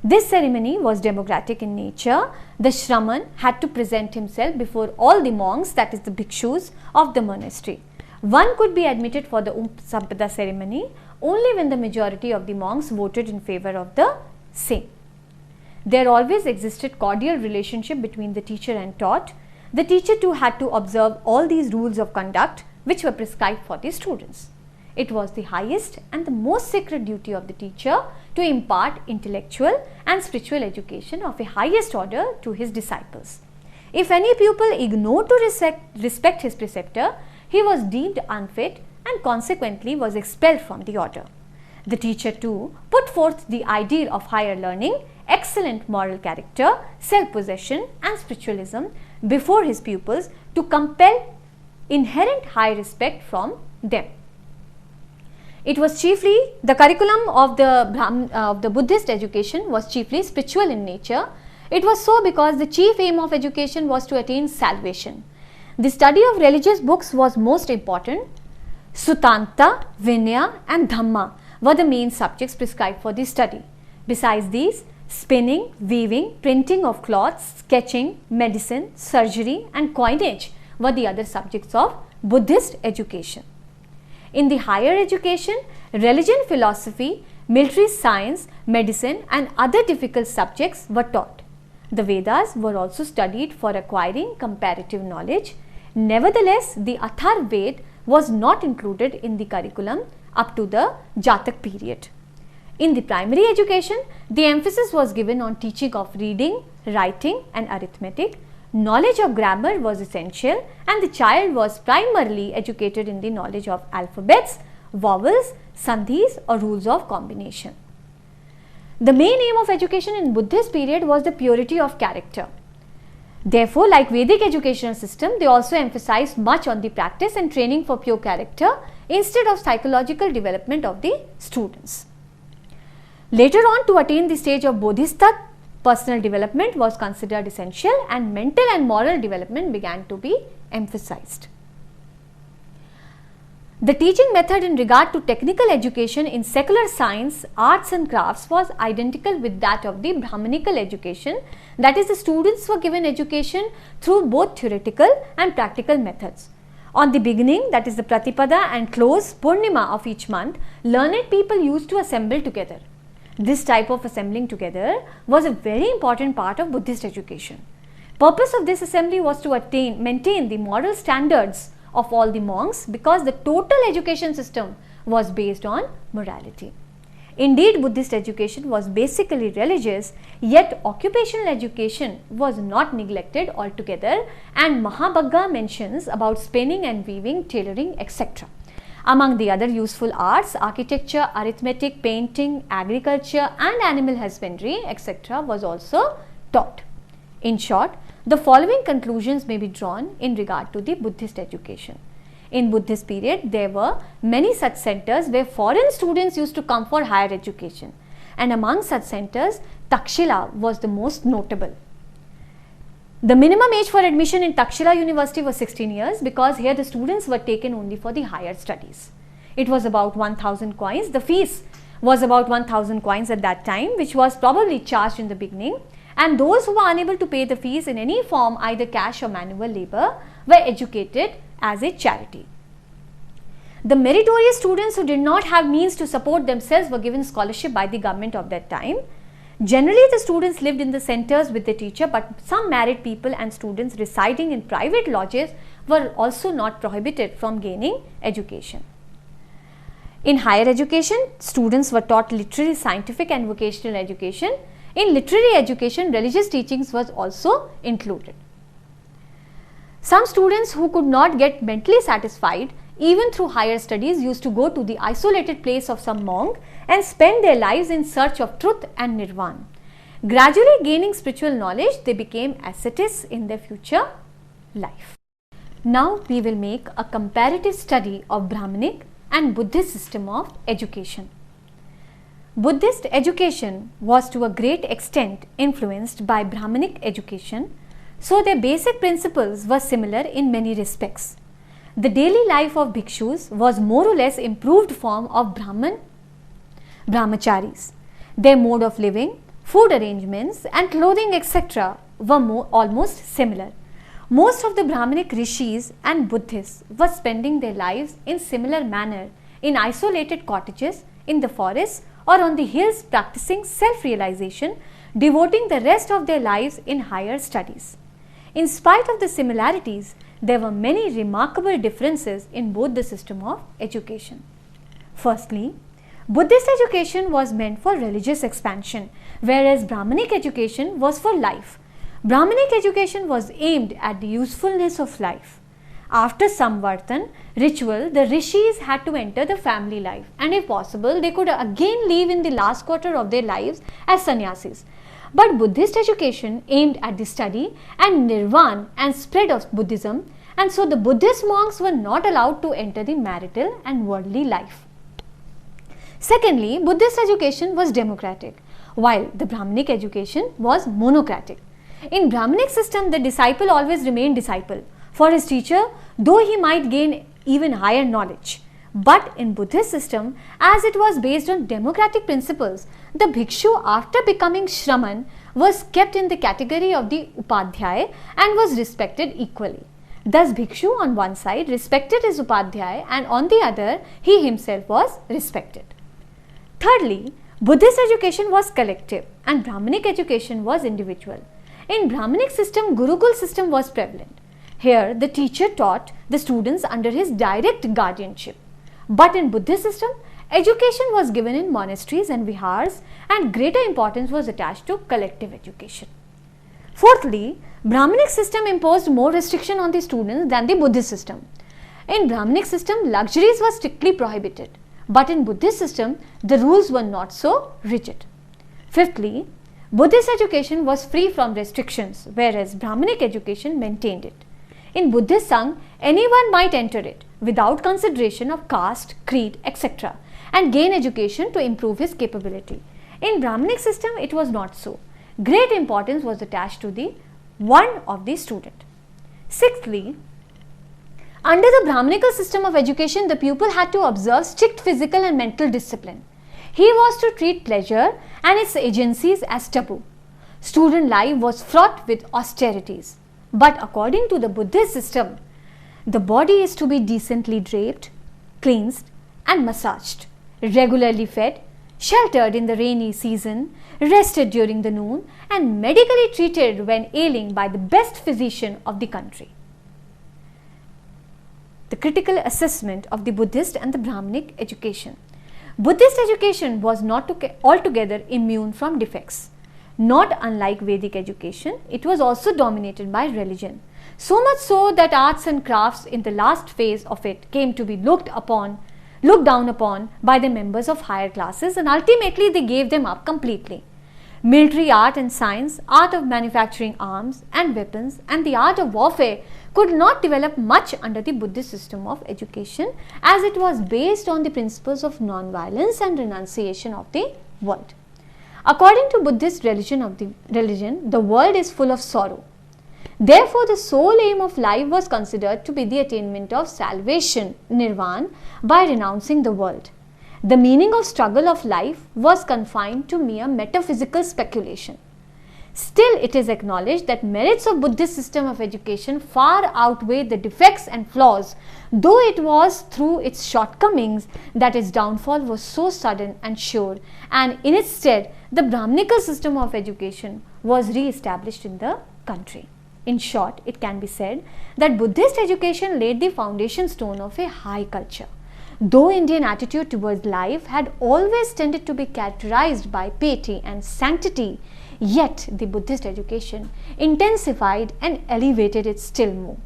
This ceremony was democratic in nature. The Shraman had to present himself before all the monks, that is the bhikshus of the monastery. One could be admitted for the Upsampada ceremony only when the majority of the monks voted in favor of the same. There always existed cordial relationship between the teacher and taught. The teacher too had to observe all these rules of conduct which were prescribed for the students. It was the highest and the most sacred duty of the teacher to impart intellectual and spiritual education of a highest order to his disciples. If any pupil ignored to respect his preceptor, he was deemed unfit and consequently was expelled from the order. The teacher too put forth the ideal of higher learning, excellent moral character, self-possession and spiritualism before his pupils to compel inherent high respect from them. It was chiefly, the curriculum of the Buddhist education was chiefly spiritual in nature. It was so because the chief aim of education was to attain salvation. The study of religious books was most important. Sutanta, Vinaya and Dhamma were the main subjects prescribed for the study. Besides these, spinning, weaving, printing of cloths, sketching, medicine, surgery and coinage were the other subjects of Buddhist education. In the higher education, religion, philosophy, military science, medicine and other difficult subjects were taught. The Vedas were also studied for acquiring comparative knowledge. Nevertheless, the Atharvaved was not included in the curriculum up to the Jatak period. In the primary education, the emphasis was given on teaching of reading, writing and arithmetic. Knowledge of grammar was essential and the child was primarily educated in the knowledge of alphabets, vowels, sandhis or rules of combination. The main aim of education in Buddhist period was the purity of character. Therefore, like Vedic educational system, they also emphasized much on the practice and training for pure character instead of psychological development of the students. Later on, to attain the stage of Bodhisattva, personal development was considered essential and mental and moral development began to be emphasized. The teaching method in regard to technical education in secular science, arts and crafts was identical with that of the Brahmanical education, that is, the students were given education through both theoretical and practical methods. On the beginning, that is the Pratipada and close Purnima of each month, learned people used to assemble together. This type of assembling together was a very important part of Buddhist education. Purpose of this assembly was to maintain the moral standards of all the monks because the total education system was based on morality. Indeed, Buddhist education was basically religious, yet occupational education was not neglected altogether, and Mahabhagga mentions about spinning and weaving, tailoring, etc. Among the other useful arts, architecture, arithmetic, painting, agriculture and animal husbandry, etc. was also taught. In short, the following conclusions may be drawn in regard to the Buddhist education. In Buddhist period, there were many such centers where foreign students used to come for higher education, and among such centers, Takshila was the most notable. The minimum age for admission in Takshila University was 16 years because here the students were taken only for the higher studies. It was about 1000 coins. The fees was about 1000 coins at that time, which was probably charged in the beginning, and those who were unable to pay the fees in any form, either cash or manual labor, were educated as a charity. The meritorious students who did not have means to support themselves were given scholarship by the government of that time. Generally, the students lived in the centers with the teacher, but some married people and students residing in private lodges were also not prohibited from gaining education. In higher education, students were taught literary, scientific and vocational education. In literary education, religious teachings was also included. Some students who could not get mentally satisfied even through higher studies used to go to the isolated place of some monk and spend their lives in search of truth and nirvana. Gradually gaining spiritual knowledge, they became ascetics in their future life. Now we will make a comparative study of Brahmanic and Buddhist system of education. Buddhist education was to a great extent influenced by Brahmanic education, so their basic principles were similar in many respects. The daily life of bhikshus was more or less improved form of brahmacharis. Their mode of living, food arrangements and clothing etc. were almost similar. Most of the Brahmanic rishis and Buddhists were spending their lives in similar manner in isolated cottages, in the forests or on the hills, practicing self-realization, devoting the rest of their lives in higher studies. In spite of the similarities, there were many remarkable differences in both the system of education. Firstly, Buddhist education was meant for religious expansion, whereas Brahmanic education was for life. Brahmanic education was aimed at the usefulness of life. After samvartan ritual, the rishis had to enter the family life, and if possible, they could again live in the last quarter of their lives as sannyasis. But Buddhist education aimed at the study and nirvana and spread of Buddhism, and so the Buddhist monks were not allowed to enter the marital and worldly life. Secondly, Buddhist education was democratic, while the Brahmanic education was monocratic. In Brahmanic system, the disciple always remained disciple for his teacher, though he might gain even higher knowledge. But in Buddhist system, as it was based on democratic principles, the bhikshu after becoming shraman was kept in the category of the upadhyaya and was respected equally. Thus bhikshu on one side respected his upadhyaya and on the other he himself was respected. Thirdly, Buddhist education was collective and Brahmanic education was individual. In Brahmanic system, Gurukul system was prevalent. Here the teacher taught the students under his direct guardianship. But in Buddhist system, education was given in monasteries and vihars and greater importance was attached to collective education. Fourthly, Brahmanic system imposed more restriction on the students than the Buddhist system. In Brahmanic system, luxuries were strictly prohibited, but in Buddhist system, the rules were not so rigid. Fifthly, Buddhist education was free from restrictions, whereas Brahmanic education maintained it. In Buddhist Sangh, anyone might enter it without consideration of caste, creed, etc. and gain education to improve his capability. In Brahmanic system, it was not so. Great importance was attached to the one of the student. Sixthly, under the Brahmanical system of education, the pupil had to observe strict physical and mental discipline. He was to treat pleasure and its agencies as taboo. Student life was fraught with austerities. But according to the Buddhist system, the body is to be decently draped, cleansed and massaged, regularly fed, sheltered in the rainy season, rested during the noon and medically treated when ailing by the best physician of the country. The critical assessment of the Buddhist and the Brahmanic education. Buddhist education was not altogether immune from defects. Not unlike Vedic education, it was also dominated by religion. So much so that arts and crafts in the last phase of it came to be looked down upon by the members of higher classes, and ultimately they gave them up completely. Military art and science, art of manufacturing arms and weapons and the art of warfare could not develop much under the Buddhist system of education, as it was based on the principles of non-violence and renunciation of the world. According to Buddhist religion, the world is full of sorrow. Therefore, the sole aim of life was considered to be the attainment of salvation, nirvana, by renouncing the world. The meaning of struggle of life was confined to mere metaphysical speculation. Still, it is acknowledged that merits of Buddhist system of education far outweigh the defects and flaws, though it was through its shortcomings that its downfall was so sudden and sure, and in its stead, the Brahmanical system of education was re-established in the country. In short, it can be said that Buddhist education laid the foundation stone of a high culture. Though Indian attitude towards life had always tended to be characterized by piety and sanctity, yet the Buddhist education intensified and elevated it still more.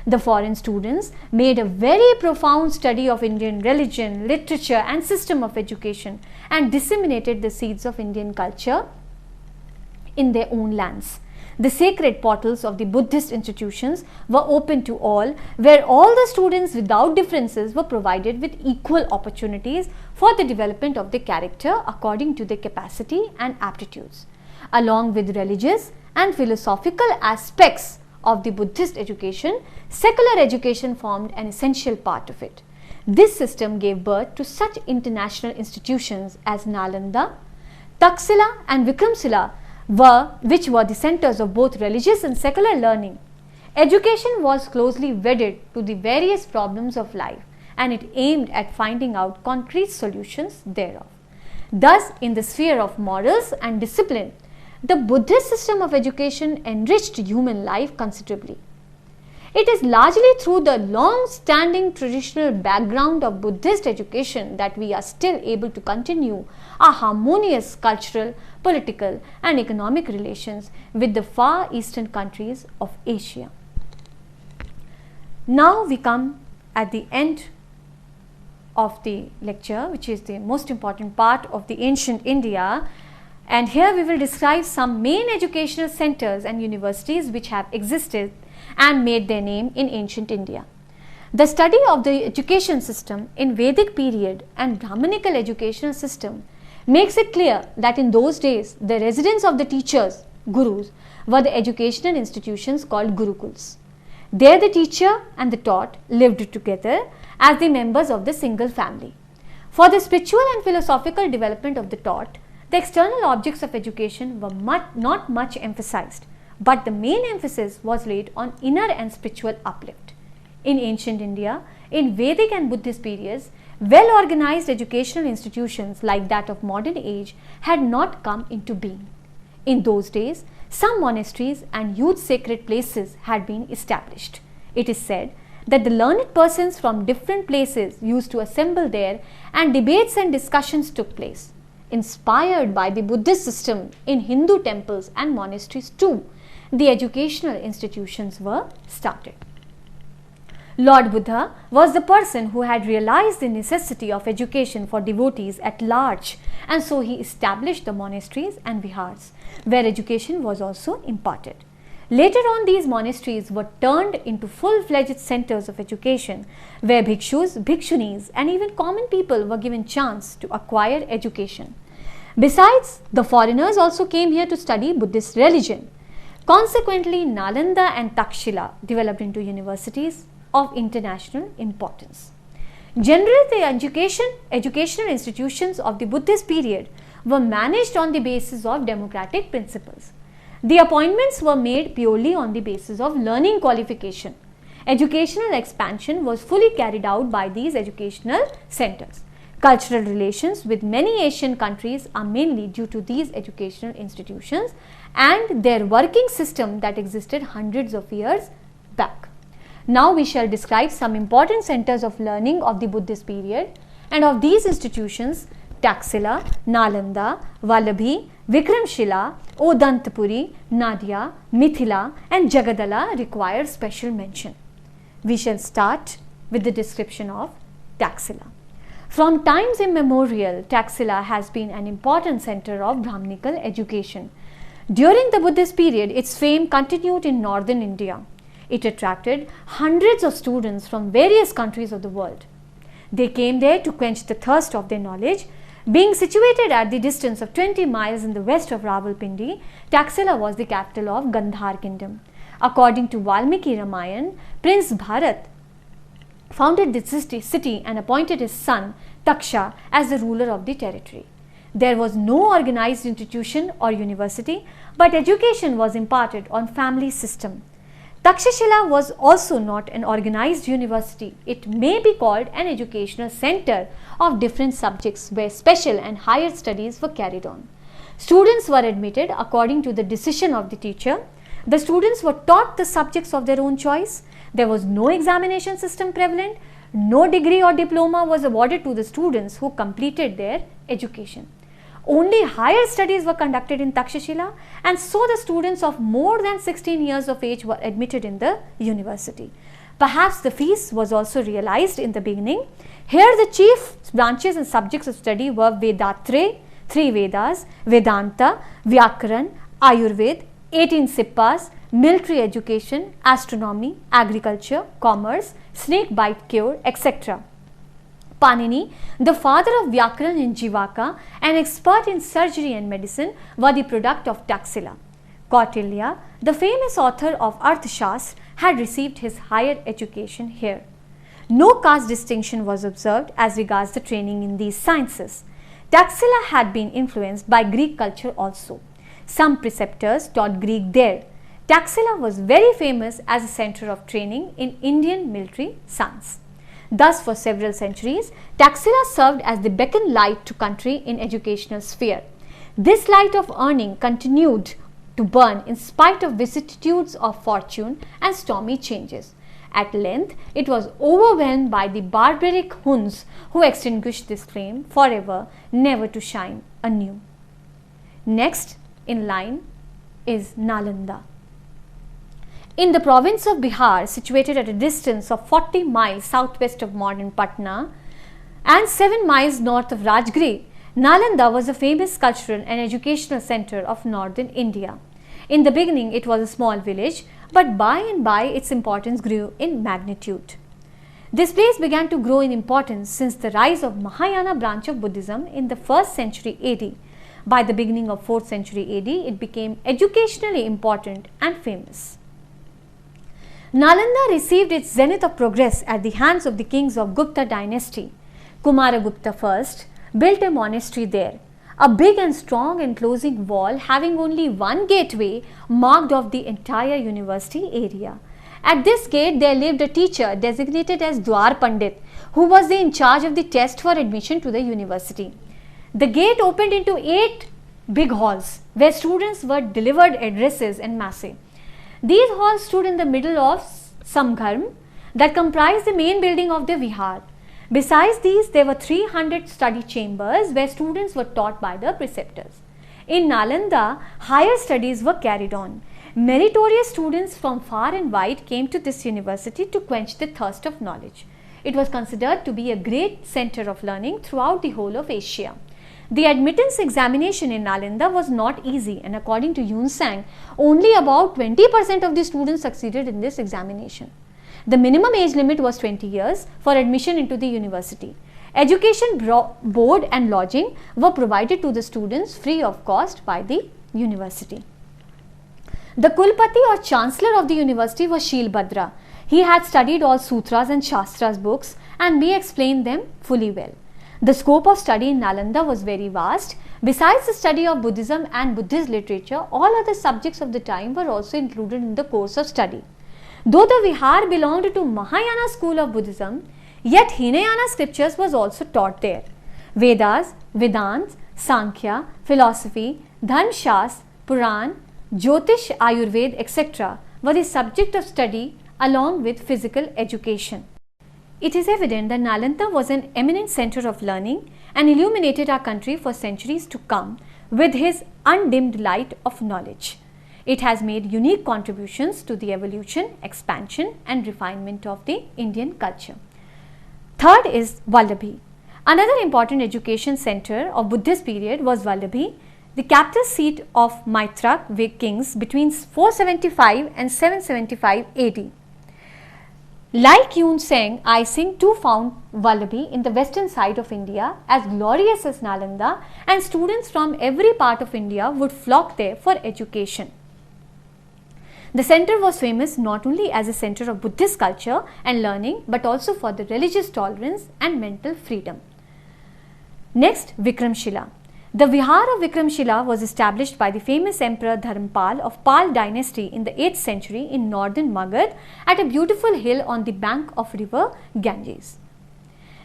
The foreign students made a very profound study of Indian religion, literature and system of education and disseminated the seeds of Indian culture in their own lands. The sacred portals of the Buddhist institutions were open to all, where all the students without differences were provided with equal opportunities for the development of their character according to their capacity and aptitudes. Along with religious and philosophical aspects of the Buddhist education, secular education formed an essential part of it. This system gave birth to such international institutions as Nalanda, Taxila and Vikramshila, which were the centers of both religious and secular learning. Education was closely wedded to the various problems of life, and it aimed at finding out concrete solutions thereof. Thus, in the sphere of morals and discipline, the Buddhist system of education enriched human life considerably. It is largely through the long-standing traditional background of Buddhist education that we are still able to continue our harmonious cultural, political and economic relations with the far eastern countries of Asia. Now we come at the end of the lecture, which is the most important part of the ancient India, and here we will describe some main educational centers and universities which have existed and made their name in ancient India. The study of the education system in Vedic period and Brahmanical educational system makes it clear that in those days the residence of the teachers, gurus, were the educational institutions called gurukuls. There the teacher and the taught lived together as the members of the single family. For the spiritual and philosophical development of the taught, the external objects of education were not much emphasized, but the main emphasis was laid on inner and spiritual uplift. In ancient India, in Vedic and Buddhist periods, well-organized educational institutions like that of modern age had not come into being. In those days, some monasteries and huge sacred places had been established. It is said that the learned persons from different places used to assemble there and debates and discussions took place. Inspired by the Buddhist system in Hindu temples and monasteries too, the educational institutions were started. Lord Buddha was the person who had realized the necessity of education for devotees at large, and so he established the monasteries and vihars, where education was also imparted. Later on, these monasteries were turned into full-fledged centers of education, where bhikshus, bhikshunis and even common people were given chance to acquire education. Besides, the foreigners also came here to study Buddhist religion. Consequently, Nalanda and Takshila developed into universities of international importance. Generally, the educational institutions of the Buddhist period were managed on the basis of democratic principles. The appointments were made purely on the basis of learning qualification. Educational expansion was fully carried out by these educational centers. Cultural relations with many Asian countries are mainly due to these educational institutions and their working system that existed hundreds of years back. Now we shall describe some important centers of learning of the Buddhist period, and of these institutions, Taxila, Nalanda, Vallabhi, Vikramshila, Odantapuri, Nadia, Mithila and Jagadala require special mention. We shall start with the description of Taxila. From times immemorial, Taxila has been an important center of Brahmanical education. During the Buddhist period, its fame continued in northern India. It attracted hundreds of students from various countries of the world. They came there to quench the thirst of their knowledge. Being situated at the distance of 20 miles in the west of Rawalpindi, Taxila was the capital of Gandhar kingdom. According to Valmiki Ramayana, Prince Bharat founded the city and appointed his son Taksha as the ruler of the territory. There was no organized institution or university, but education was imparted on family system. Takshashila was also not an organized university. It may be called an educational center of different subjects where special and higher studies were carried on. Students were admitted according to the decision of the teacher. The students were taught the subjects of their own choice. There was no examination system prevalent. No degree or diploma was awarded to the students who completed their education. Only higher studies were conducted in Takshashila, and so the students of more than 16 years of age were admitted in the university. Perhaps the fees was also realized in the beginning. Here the chief branches and subjects of study were Vedatre, 3 Vedas, Vedanta, Vyakaran, Ayurveda, 18 Sippas, military education, astronomy, agriculture, commerce, snake bite cure, etc. Panini, the father of Vyakaran in Jivaka, an expert in surgery and medicine, were the product of Taxila. Kautilya, the famous author of Arthashastra, had received his higher education here. No caste distinction was observed as regards the training in these sciences. Taxila had been influenced by Greek culture also. Some preceptors taught Greek there. Taxila was very famous as a center of training in Indian military science. Thus, for several centuries, Taxila served as the beacon light to country in educational sphere. This light of earning continued to burn in spite of vicissitudes of fortune and stormy changes. At length, it was overwhelmed by the barbaric Huns who extinguished this flame forever, never to shine anew. Next in line is Nalanda. In the province of Bihar, situated at a distance of 40 miles southwest of modern Patna and 7 miles north of Rajgiri, Nalanda was a famous cultural and educational center of northern India. In the beginning, it was a small village, but by and by its importance grew in magnitude. This place began to grow in importance since the rise of Mahayana branch of Buddhism in the 1st century AD. By the beginning of 4th century AD, it became educationally important and famous. Nalanda received its zenith of progress at the hands of the kings of Gupta dynasty. Kumaragupta first built a monastery there. A big and strong enclosing wall having only one gateway marked off the entire university area. At this gate there lived a teacher designated as Dwar Pandit, who was in charge of the test for admission to the university. The gate opened into 8 big halls where students were delivered addresses en masse. These halls stood in the middle of Samgharm that comprised the main building of the vihar. Besides these, there were 300 study chambers where students were taught by the preceptors. In Nalanda, higher studies were carried on. Meritorious students from far and wide came to this university to quench the thirst of knowledge. It was considered to be a great center of learning throughout the whole of Asia. The admittance examination in Nalanda was not easy, and according to Yunsang, only about 20% of the students succeeded in this examination. The minimum age limit was 20 years for admission into the university. Education, board and lodging were provided to the students free of cost by the university. The Kulpati or Chancellor of the university was Shilbhadra. He had studied all Sutras and Shastras books and may explain them fully well. The scope of study in Nalanda was very vast. Besides the study of Buddhism and Buddhist literature, all other subjects of the time were also included in the course of study. Though the Vihar belonged to Mahayana school of Buddhism, yet Hinayana scriptures was also taught there. Vedas, Vedanta, Sankhya, philosophy, Dharmashastra, Puran, Jyotish, Ayurveda, etc. were the subject of study along with physical education. It is evident that Nalanda was an eminent center of learning and illuminated our country for centuries to come with his undimmed light of knowledge. It has made unique contributions to the evolution, expansion and refinement of the Indian culture. Third is Vallabhi. Another important education center of Buddhist period was Vallabhi, the capital seat of Maitrak kings between 475 and 775 AD. Like Yunseng, I Singh too found Vallabhi in the western side of India as glorious as Nalanda, and students from every part of India would flock there for education. The center was famous not only as a center of Buddhist culture and learning, but also for the religious tolerance and mental freedom. Next, Vikramshila. The Vihar of Vikramshila was established by the famous Emperor Dharmpal of Pal dynasty in the 8th century in northern Magad at a beautiful hill on the bank of river Ganges.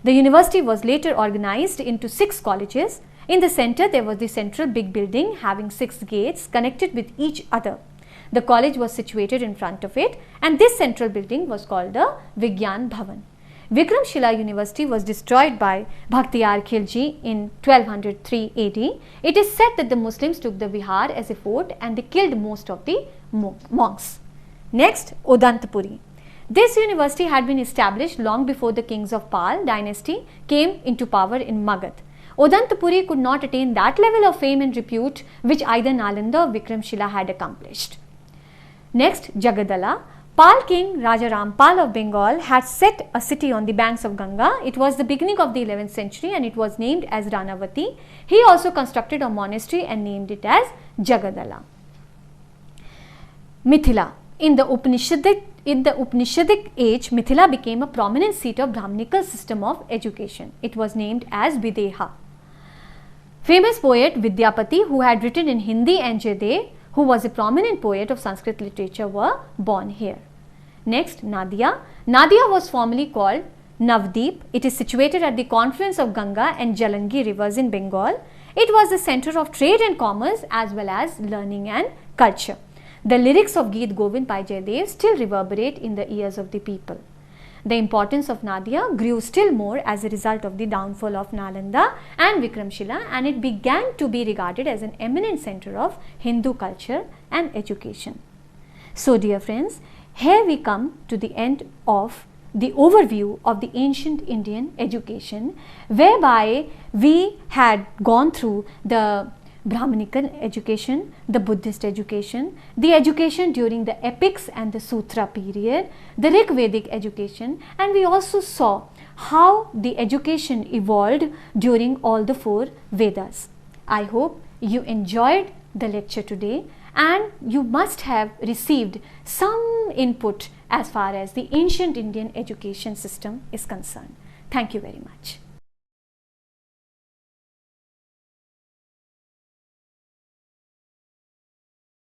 The university was later organized into 6 colleges. In the center, there was the central big building having 6 gates connected with each other. The college was situated in front of it, and this central building was called the Vigyan Bhavan. Vikramshila University was destroyed by Bhaktiyar Khilji in 1203 AD. It is said that the Muslims took the Vihar as a fort and they killed most of the monks. Next, Udantapuri. This university had been established long before the kings of Pal dynasty came into power in Magadh. Udantapuri could not attain that level of fame and repute which either Nalanda or Vikramshila had accomplished. Next, Jagadala. Pal king Raja Rampal of Bengal had set a city on the banks of Ganga. It was the beginning of the 11th century and it was named as Ranavati. He also constructed a monastery and named it as Jagadala. Mithila. In the Upanishadic age, Mithila became a prominent seat of Brahminical system of education. It was named as Videha. Famous poet Vidyapati, who had written in Hindi, and Jaydev, who was a prominent poet of Sanskrit literature, were born here. Next, Nadia. Nadia was formerly called Navdeep. It is situated at the confluence of Ganga and Jalangi rivers in Bengal. It was the center of trade and commerce as well as learning and culture. The lyrics of Geet Govind by Jaydev still reverberate in the ears of the people. The importance of Nadia grew still more as a result of the downfall of Nalanda and Vikramshila, and it began to be regarded as an eminent center of Hindu culture and education. So dear friends, here we come to the end of the overview of the ancient Indian education, whereby we had gone through the Brahminical education, the Buddhist education, the education during the epics and the Sutra period, the Rigvedic education, and we also saw how the education evolved during all the 4 Vedas. I hope you enjoyed the lecture today and you must have received some input as far as the ancient Indian education system is concerned. Thank you very much.